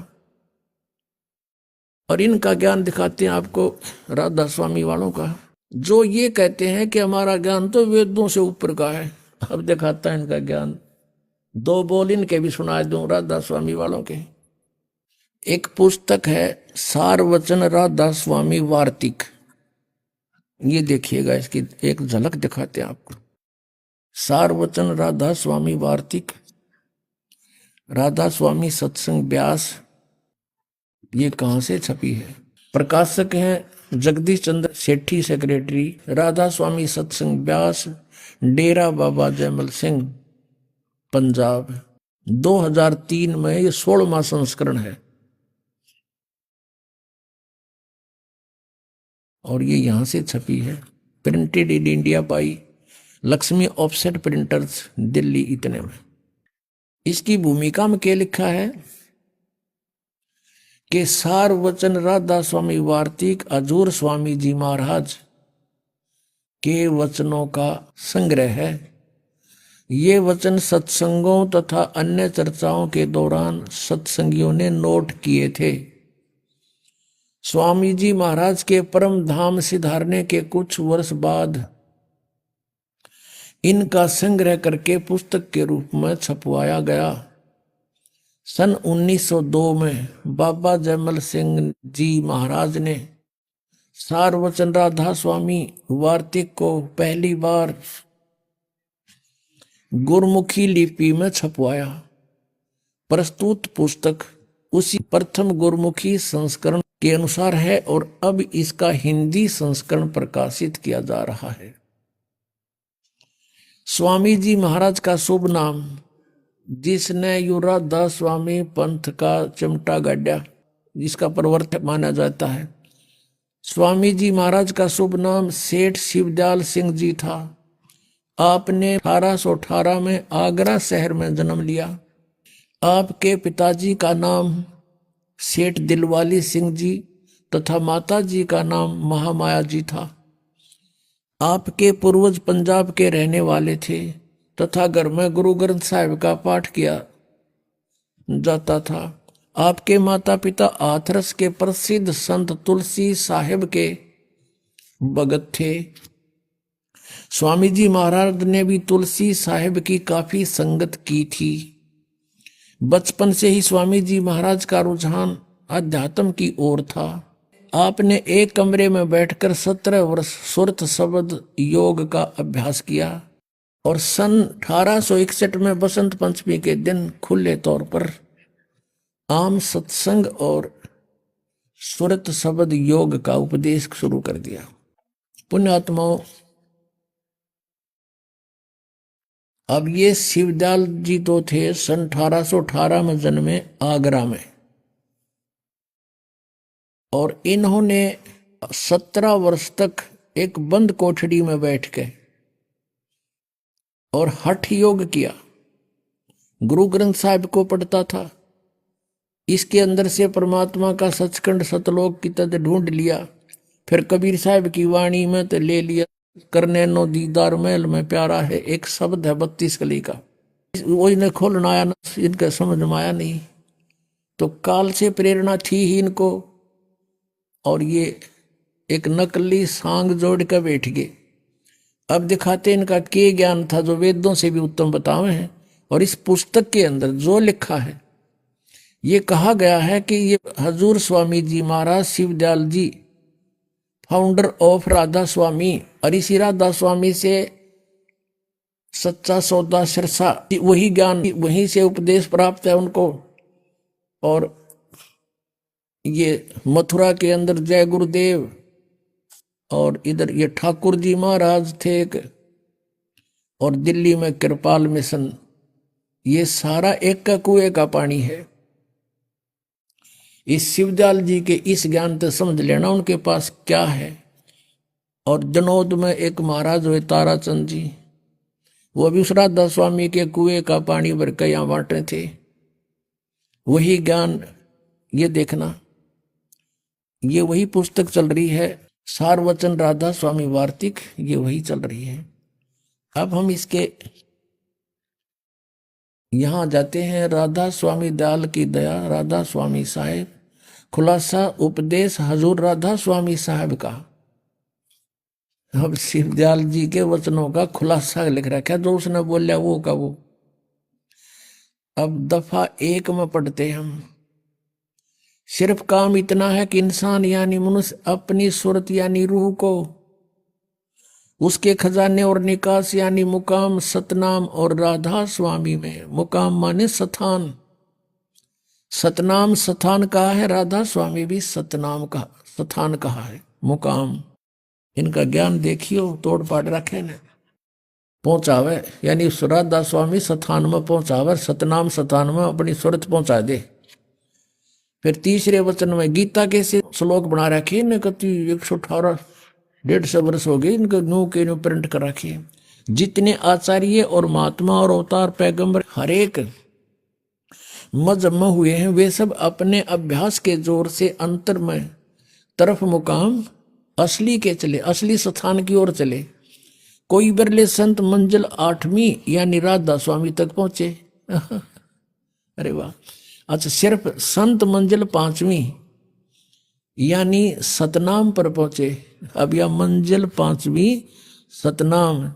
और इनका ज्ञान दिखाते हैं आपको राधा स्वामी वालों का, जो ये कहते हैं कि हमारा ज्ञान तो वेदों से ऊपर का है। अब दिखाता है इनका ज्ञान। 2 बोल इनके भी सुना दूं राधा स्वामी वालों के। एक पुस्तक है सारवचन राधा स्वामी वार्तिक, ये देखिएगा, इसकी एक झलक दिखाते हैं आपको। सारवचन राधा स्वामी वार्तिक, राधा स्वामी सत्संग व्यास, ये कहां से छपी है? प्रकाशक हैं जगदीश चंद्र सेठी, सेक्रेटरी, राधा स्वामी सत्संग व्यास, डेरा बाबा जयमल सिंह, पंजाब। 2003 में ये 16वां संस्करण है। और ये यहां से छपी है, printed in India by Lakshmi offset printers, Delhi, इतने में। इसकी भूमिका में क्या लिखा है कि सारवचन राधा स्वामी वार्तिक हजूर स्वामी जी महाराज के वचनों का संग्रह है। ये वचन सत्संगों तथा अन्य चर्चाओं के दौरान सत्संगियों ने नोट किए थे। स्वामी जी महाराज के परम धाम सिधारने के कुछ वर्ष बाद इनका संग्रह करके पुस्तक के रूप में छपवाया गया। सन 1902 में बाबा जयमल सिंह जी महाराज ने सारवचन राधा स्वामी वार्तिक को पहली बार गुरमुखी लिपि में छपवाया। प्रस्तुत पुस्तक उसी प्रथम गुरमुखी संस्करण के अनुसार है और अब इसका हिंदी संस्करण प्रकाशित किया जा रहा है। स्वामी जी महाराज का शुभ नाम, जिसने युवराज स्वामी पंथ का चिमटा गाड़ा, जिसका प्रवर्तक माना जाता है, स्वामी जी महाराज का शुभ नाम सेठ शिवदयाल सिंह जी था। आपने 1818 में आगरा शहर में जन्म लिया। आपके पिताजी का नाम सेठ दिलवाली सिंह जी तथा माता जी का नाम महामाया जी था। आपके पूर्वज पंजाब के रहने वाले थे तथा घर में गुरु ग्रंथ साहिब का पाठ किया जाता था। आपके माता पिता हाथरस के प्रसिद्ध संत तुलसी साहिब के भगत थे। स्वामी जी महाराज ने भी तुलसी साहिब की काफी संगत की थी। बचपन से ही स्वामी जी महाराज का रुझान अध्यात्म की ओर था। आपने एक कमरे में बैठकर 17 वर्ष सुरत शब्द योग का अभ्यास किया और सन 1861 में बसंत पंचमी के दिन खुले तौर पर आम सत्संग और सुरत शब्द योग का उपदेश शुरू कर दिया। पुण्यात्माओं, अब ये शिवदयाल जी तो थे सन 1818 में जन्मे आगरा में, और इन्होंने 17 वर्ष तक एक बंद कोठड़ी में बैठ के और हठ योग किया। गुरु ग्रंथ साहिब को पढ़ता था, इसके अंदर से परमात्मा का सचखंड सतलोक की तद ढूंढ लिया। फिर कबीर साहब की वाणी में तो ले लिया, करने नो दीदार महल में प्यारा है, एक शब्द है 32 कली का, वो इन्हें खोलना आया ना, इनका समझ में आया नहीं, तो काल से प्रेरणा थी ही इनको, और ये एक नकली सांग जोड़ कर बैठ गए। अब दिखाते इनका के ज्ञान था जो वेदों से भी उत्तम बतावे हैं। और इस पुस्तक के अंदर जो लिखा है, ये कहा गया है कि ये हजूर स्वामी जी महाराज शिवदयाल जी, फाउंडर ऑफ राधा स्वामी, और इसी राधा स्वामी से सच्चा सौदा सिरसा, वही ज्ञान वहीं से उपदेश प्राप्त है उनको। और ये मथुरा के अंदर जय गुरुदेव, और इधर ये ठाकुर जी महाराज थे एक, और दिल्ली में कृपाल मिशन, ये सारा एक का कुएं का पानी है। इस शिवदयाल जी के इस ज्ञान तो समझ लेना उनके पास क्या है। और जनौद में एक महाराज हुए ताराचंद जी, वो भी उस राधा स्वामी के कुएं का पानी भर के यहाँ बांटे थे। वही ज्ञान ये देखना, ये वही पुस्तक चल रही है, सार वचन राधा स्वामी वार्तिक, ये वही चल रही है। अब हम इसके यहां जाते हैं। राधा स्वामी दयाल की दया, राधा स्वामी साहेब, खुलासा उपदेश हजूर राधा स्वामी साहब का। अब शिवदयाल जी के वचनों का खुलासा लिख रखा है, जो उसने बोलिया वो का वो। अब दफा 1 में पढ़ते हम। सिर्फ काम इतना है कि इंसान यानी मनुष्य अपनी सूरत यानी रूह को, उसके खजाने और निकास यानी मुकाम सतनाम और राधा स्वामी में, मुकाम माने स्थान, सतनाम स्थान कहा है, राधा स्वामी भी सतनाम का स्थान कहा है, मुकाम। इनका ज्ञान देखियो, तोड़ पाड़ रखे ने, पहुंचावे यानी राधा स्वामी स्थान में पहुंचावे, सतनाम स्थान में अपनी सूरत पहुंचा दे। फिर तीसरे वचन में गीता के से श्लोक बना रखे ने, कति 118 150 वर्ष हो गए इनको न्यू के न्यू प्रिंट कर रखे। जितने आचार्य और महात्मा और अवतार पैगंबर हरेक मजहब में हुए हैं, वे सब अपने अभ्यास के जोर से अंतर में तरफ मुकाम असली के चले, असली स्थान की ओर चले। कोई बिरले संत मंजिल 8वीं यानी राधा स्वामी तक पहुंचे। अरे वाह। अच्छा, सिर्फ संत मंजिल 5वीं यानी सतनाम पर पहुंचे। अब यह मंजिल 5वीं सतनाम,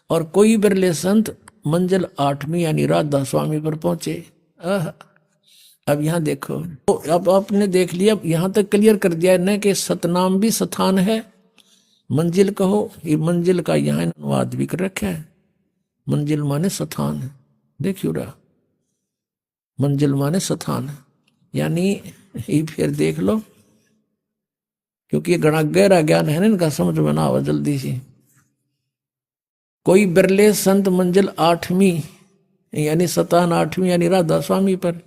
और कोई बिरले संत मंजिल 8वीं यानी राधा स्वामी पर पहुंचे। अब यहां देखो, तो अब आपने देख लिया, यहां तक क्लियर कर दिया न कि सतनाम भी स्थान है, मंजिल कहो, ये मंजिल का यहां अनुवाद भी कर रखा है। मंजिल माने स्थान है, देखियो रहा, मंजिल माने स्थान है, यानी ये फिर देख लो, क्योंकि ये घना गहरा ज्ञान है ना, इनका समझ में ना आवा जल्दी से। कोई बिरले संत मंजिल 8वीं यानी सतान 8वीं यानी राधा स्वामी पर,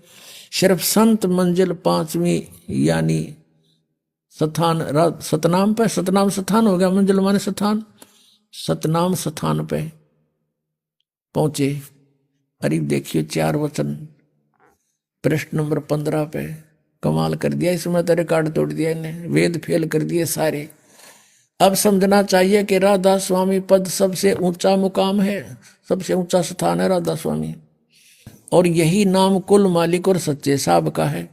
सिर्फ संत मंजिल 5वीं यानी सतनाम पे, सतनाम स्थान हो गया, मंजिल माने स्थान, सतनाम स्थान पे पहुंचे। अरे देखिए 4 वचन पृष्ठ नंबर 15 पे, कमाल कर दिया इसमें तो, रिकॉर्ड तोड़ दिया इन्हें, वेद फेल कर दिए सारे। अब समझना चाहिए कि राधा स्वामी पद सबसे ऊंचा मुकाम है, सबसे ऊंचा स्थान है राधा स्वामी, और यही नाम कुल मालिक और सच्चे साहब का है,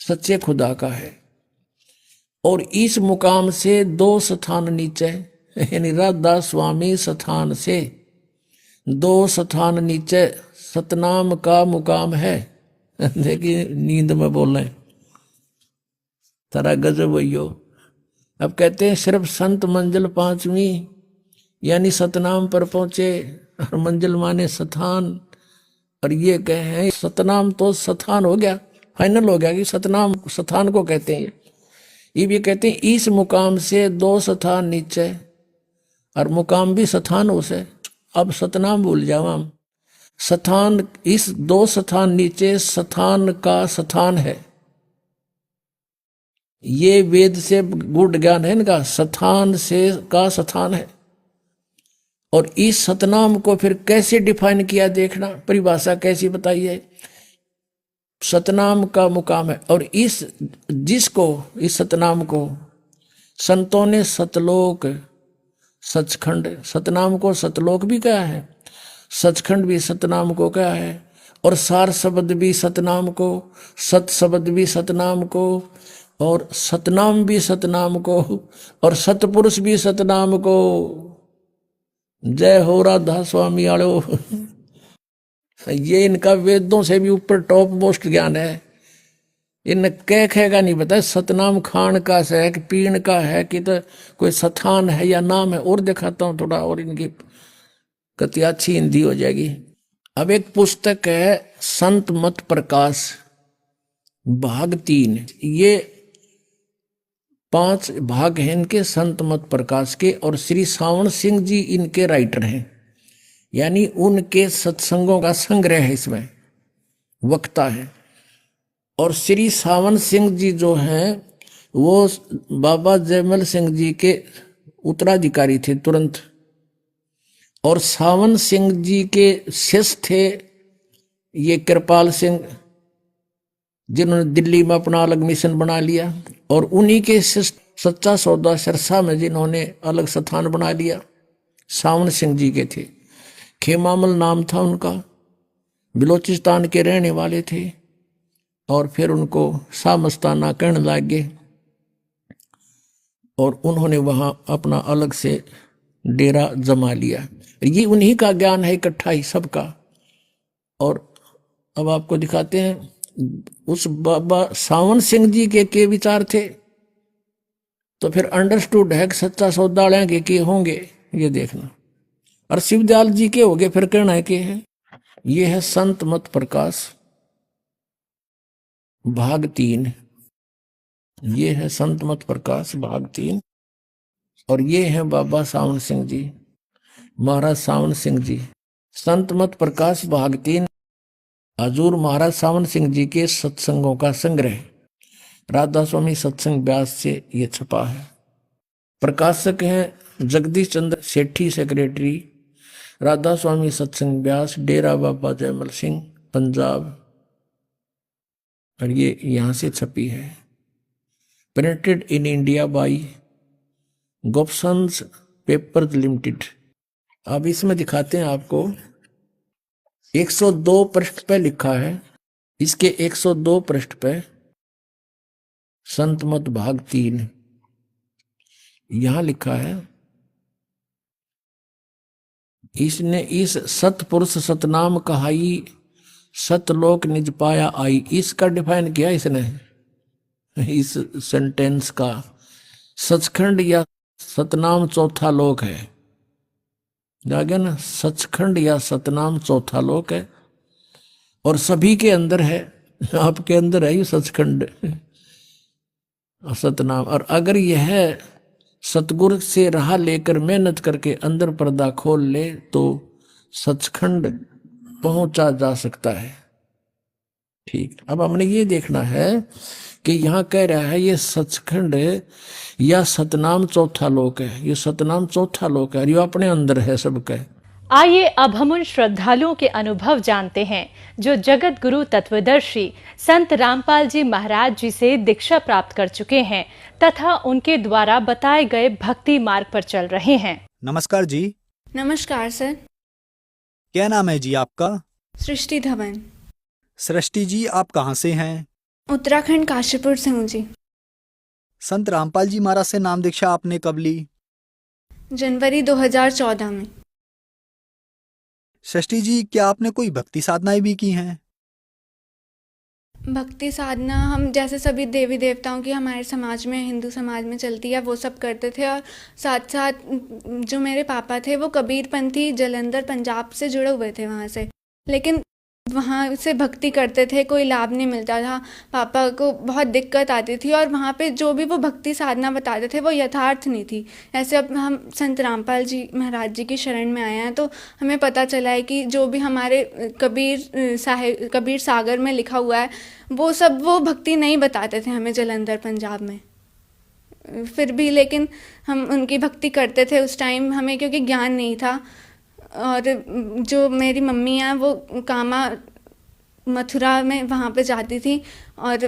सच्चे खुदा का है। और इस मुकाम से 2 स्थान नीचे, यानी राधा स्वामी स्थान से 2 स्थान नीचे सतनाम का मुकाम है। देखिए नींद में बोल रहे, तारा गजब भैयो। अब कहते हैं सिर्फ संत मंजिल 5वीं यानी सतनाम पर पहुंचे, और मंजिल माने स्थान, और ये कहे हैं सतनाम तो स्थान हो गया, फाइनल हो गया कि सतनाम स्थान को कहते हैं। ये भी कहते हैं इस मुकाम से 2 स्थान नीचे, और मुकाम भी स्थान उसे। अब सतनाम भूल जाओ हम। स्थान, इस 2 स्थान नीचे स्थान का स्थान है। ये वेद से गूढ़ ज्ञान है इनका, स्थान से का स्थान है। और इस सतनाम को फिर कैसे डिफाइन किया, देखना परिभाषा कैसी बताई है। सतनाम का मुकाम है, और इस जिसको, इस सतनाम को संतों ने सतलोक, सचखंड, सतनाम को सतलोक भी कहा है, सचखंड भी सतनाम को कहा है, और सार शब्द भी सतनाम को, सत शब्द भी सतनाम को, और सतनाम भी सतनाम को, और सतपुरुष भी सतनाम को। जय हो राधा स्वामी आलो। ये इनका वेदों से भी ऊपर टॉप मोस्ट ज्ञान है। इन कह नहीं बताया सतनाम खान का है कि पीण का है कि तो कोई स्थान है या नाम है। और दिखाता हूँ थोड़ा, और इनकी कति अच्छी हिंदी हो जाएगी। अब एक पुस्तक है संत मत प्रकाश भाग 3। ये 5 भाग हैं इनके संत मत प्रकाश के, और श्री सावन सिंह जी इनके राइटर हैं, यानी उनके सत्संगों का संग्रह है, इसमें वक्ता है। और श्री सावन सिंह जी जो हैं वो बाबा जयमल सिंह जी के उत्तराधिकारी थे तुरंत, और सावन सिंह जी के शिष्य थे ये कृपाल सिंह, जिन्होंने दिल्ली में अपना अलग मिशन बना लिया, और उन्हीं के शिष्य सच्चा सौदा सिरसा में जिन्होंने अलग स्थान बना लिया, सावन सिंह जी के थे। खेमामल नाम था उनका, बिलोचिस्तान के रहने वाले थे, और फिर उनको शाह मस्ताना कहने लगे, और उन्होंने वहां अपना अलग से डेरा जमा लिया। ये उन्हीं का ज्ञान है इकट्ठा ही सबका। और अब आपको दिखाते हैं उस बाबा सावन सिंह जी के विचार थे, तो फिर अंडरस्टूड है कि सच्चा सौदा के होंगे, ये देखना। और शिवदयाल जी के होंगे, फिर कहना है के है। ये है संत मत प्रकाश भाग 3। ये है संत मत प्रकाश भाग 3, और ये है बाबा सावन सिंह जी, महाराज सावन सिंह जी। संत मत प्रकाश भाग 3 हजूर महाराज सावन सिंह जी के सत्संगों का संग्रह, राधा स्वामी सत्संग व्यास से ये छपा है। प्रकाशक हैं जगदीश चंद्र सेठी, सेक्रेटरी राधा स्वामी सत्संग व्यास, डेरा बाबा जयमल सिंह, पंजाब। और ये यहां से छपी है। Printed in India by Gopsons papers limited. अब इसमें दिखाते हैं आपको, 102 पृष्ठ पे लिखा है, इसके 102 पृष्ठ पे संत मत भाग 3 यहां लिखा है, इसने इस सतपुरुष सतनाम कहाई, सतलोक निज पाया आई। इसका डिफाइन किया इसने, इस सेंटेंस का। सचखंड या सतनाम चौथा लोक है, जागे ना, सचखंड या सतनाम चौथा लोक है, और सभी के अंदर है, आपके अंदर है ये सचखंड सतनाम। और अगर यह सतगुरु से राह लेकर मेहनत करके अंदर पर्दा खोल ले तो सचखंड पहुंचा जा सकता है। ठीक, अब हमने ये देखना है कि यहां कह रहा है ये सचखंड या सतनाम चौथा लोक है। ये सतनाम चौथा लोक है, ये अपने अंदर है सबका। आइए अब हम उन श्रद्धालुओं के अनुभव जानते हैं जो जगत गुरु तत्वदर्शी संत रामपाल जी महाराज जी से दीक्षा प्राप्त कर चुके हैं तथा उनके द्वारा बताए गए भक्ति मार्ग पर चल रहे हैं। नमस्कार जी। नमस्कार सर। क्या नाम है जी आपका? सृष्टि धवन। सृष्टि जी, आप कहाँ से हैं? उत्तराखंड काशीपुर से हूँ जी। संत रामपाल जी महाराज से नाम दीक्षा आपने कब ली? जनवरी 2014 में। सृष्टि जी, क्या आपने कोई भक्ति साधनाएं भी की हैं? भक्ति साधना हम जैसे सभी देवी देवताओं की हमारे समाज में, हिंदू समाज में चलती है, वो सब करते थे। और साथ साथ जो मेरे पापा थे वो कबीरपंथी, जालंधर पंजाब से जुड़े हुए थे वहाँ से। लेकिन वहाँ से भक्ति करते थे, कोई लाभ नहीं मिलता था, पापा को बहुत दिक्कत आती थी और वहाँ पे जो भी वो भक्ति साधना बताते थे वो यथार्थ नहीं थी। ऐसे अब हम संत रामपाल जी महाराज जी की शरण में आए हैं तो हमें पता चला है कि जो भी हमारे कबीर सागर में लिखा हुआ है वो सब वो भक्ति नहीं बताते थे हमें जलंधर पंजाब में। फिर भी लेकिन हम उनकी भक्ति करते थे उस टाइम, हमें क्योंकि ज्ञान नहीं था। और जो मेरी मम्मी हैं वो कामा मथुरा में वहाँ पे जाती थी और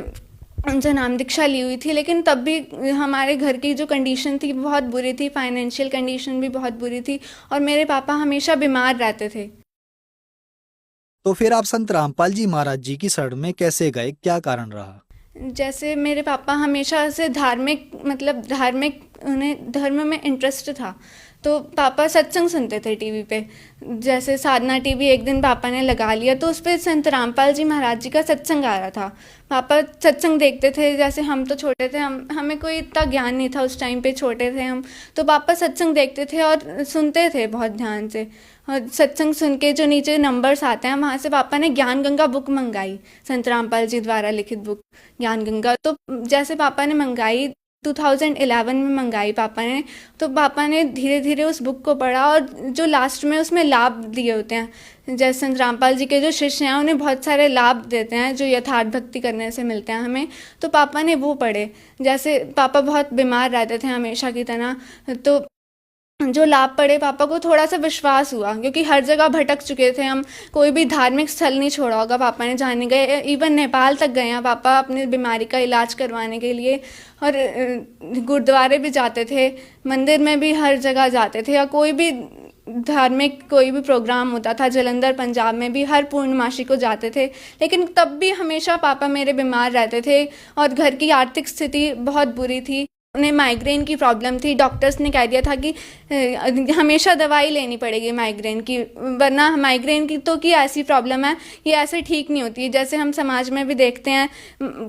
उनसे नाम दीक्षा ली हुई थी, लेकिन तब भी हमारे घर की जो कंडीशन थी बहुत बुरी थी, फाइनेंशियल कंडीशन भी बहुत बुरी थी और मेरे पापा हमेशा बीमार रहते थे। तो फिर आप संत रामपाल जी महाराज जी की शरण में कैसे गए, क्या कारण रहा? जैसे मेरे पापा हमेशा से धार्मिक उन्हें धर्म में इंटरेस्ट था, तो पापा सत्संग सुनते थे टीवी पे। जैसे साधना टीवी एक दिन पापा ने लगा लिया तो उस पर संत रामपाल जी महाराज जी का सत्संग आ रहा था। पापा सत्संग देखते थे, जैसे हम तो छोटे थे, हमें कोई इतना ज्ञान नहीं था उस टाइम पे, छोटे थे हम, तो पापा सत्संग देखते थे और सुनते थे बहुत ध्यान से। और सत्संग सुन के जो नीचे नंबर्स आते हैं वहाँ से पापा ने ज्ञान गंगा बुक मंगाई, संत रामपाल जी द्वारा लिखित बुक ज्ञान गंगा। तो जैसे पापा ने मंगाई 2011 में मंगाई पापा ने, तो पापा ने धीरे धीरे उस बुक को पढ़ा और जो लास्ट में उसमें लाभ दिए होते हैं, जैसे संत रामपाल जी के जो शिष्य हैं उन्हें बहुत सारे लाभ देते हैं जो यथार्थ भक्ति करने से मिलते हैं हमें, तो पापा ने वो पढ़े। जैसे पापा बहुत बीमार रहते थे हमेशा की तरह, तो जो लाभ पड़े पापा को थोड़ा सा विश्वास हुआ, क्योंकि हर जगह भटक चुके थे हम, कोई भी धार्मिक स्थल नहीं छोड़ा होगा पापा ने जाने गए, इवन नेपाल तक गए हैं पापा अपनी बीमारी का इलाज करवाने के लिए। और गुरुद्वारे भी जाते थे, मंदिर में भी हर जगह जाते थे, या कोई भी धार्मिक कोई भी प्रोग्राम होता था जलंधर पंजाब में भी हर पूर्णमासी को जाते थे। लेकिन तब भी हमेशा पापा मेरे बीमार रहते थे और घर की आर्थिक स्थिति बहुत बुरी थी, उन्हें माइग्रेन की प्रॉब्लम थी। डॉक्टर्स ने कह दिया था कि हमेशा दवाई लेनी पड़ेगी माइग्रेन की, वरना माइग्रेन की तो की ऐसी प्रॉब्लम है ये ऐसे ठीक नहीं होती है। जैसे हम समाज में भी देखते हैं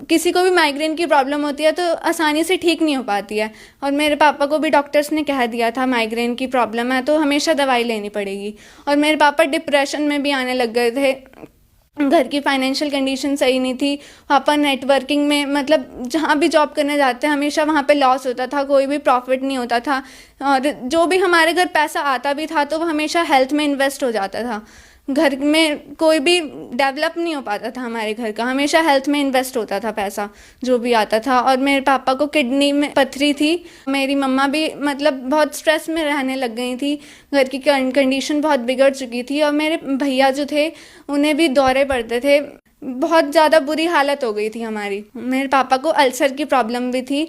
किसी को भी माइग्रेन की प्रॉब्लम होती है तो आसानी से ठीक नहीं हो पाती है, और मेरे पापा को भी डॉक्टर्स ने कह दिया था माइग्रेन की प्रॉब्लम है तो हमेशा दवाई लेनी पड़ेगी। और मेरे पापा डिप्रेशन में भी आने लग गए थे, घर की फाइनेंशियल कंडीशन सही नहीं थी। पापा नेटवर्किंग में, मतलब जहाँ भी जॉब करने जाते हैं हमेशा वहाँ पे लॉस होता था, कोई भी प्रॉफिट नहीं होता था, और जो भी हमारे घर पैसा आता भी था तो वो हमेशा हेल्थ में इन्वेस्ट हो जाता था। घर में कोई भी डेवलप नहीं हो पाता था हमारे घर का, हमेशा हेल्थ में इन्वेस्ट होता था पैसा जो भी आता था। और मेरे पापा को किडनी में पथरी थी, मेरी मम्मा भी मतलब बहुत स्ट्रेस में रहने लग गई थी, घर की कंडीशन बहुत बिगड़ चुकी थी। और मेरे भैया जो थे उन्हें भी दौरे पड़ते थे, बहुत ज़्यादा बुरी हालत हो गई थी हमारी। मेरे पापा को अल्सर की प्रॉब्लम भी थी।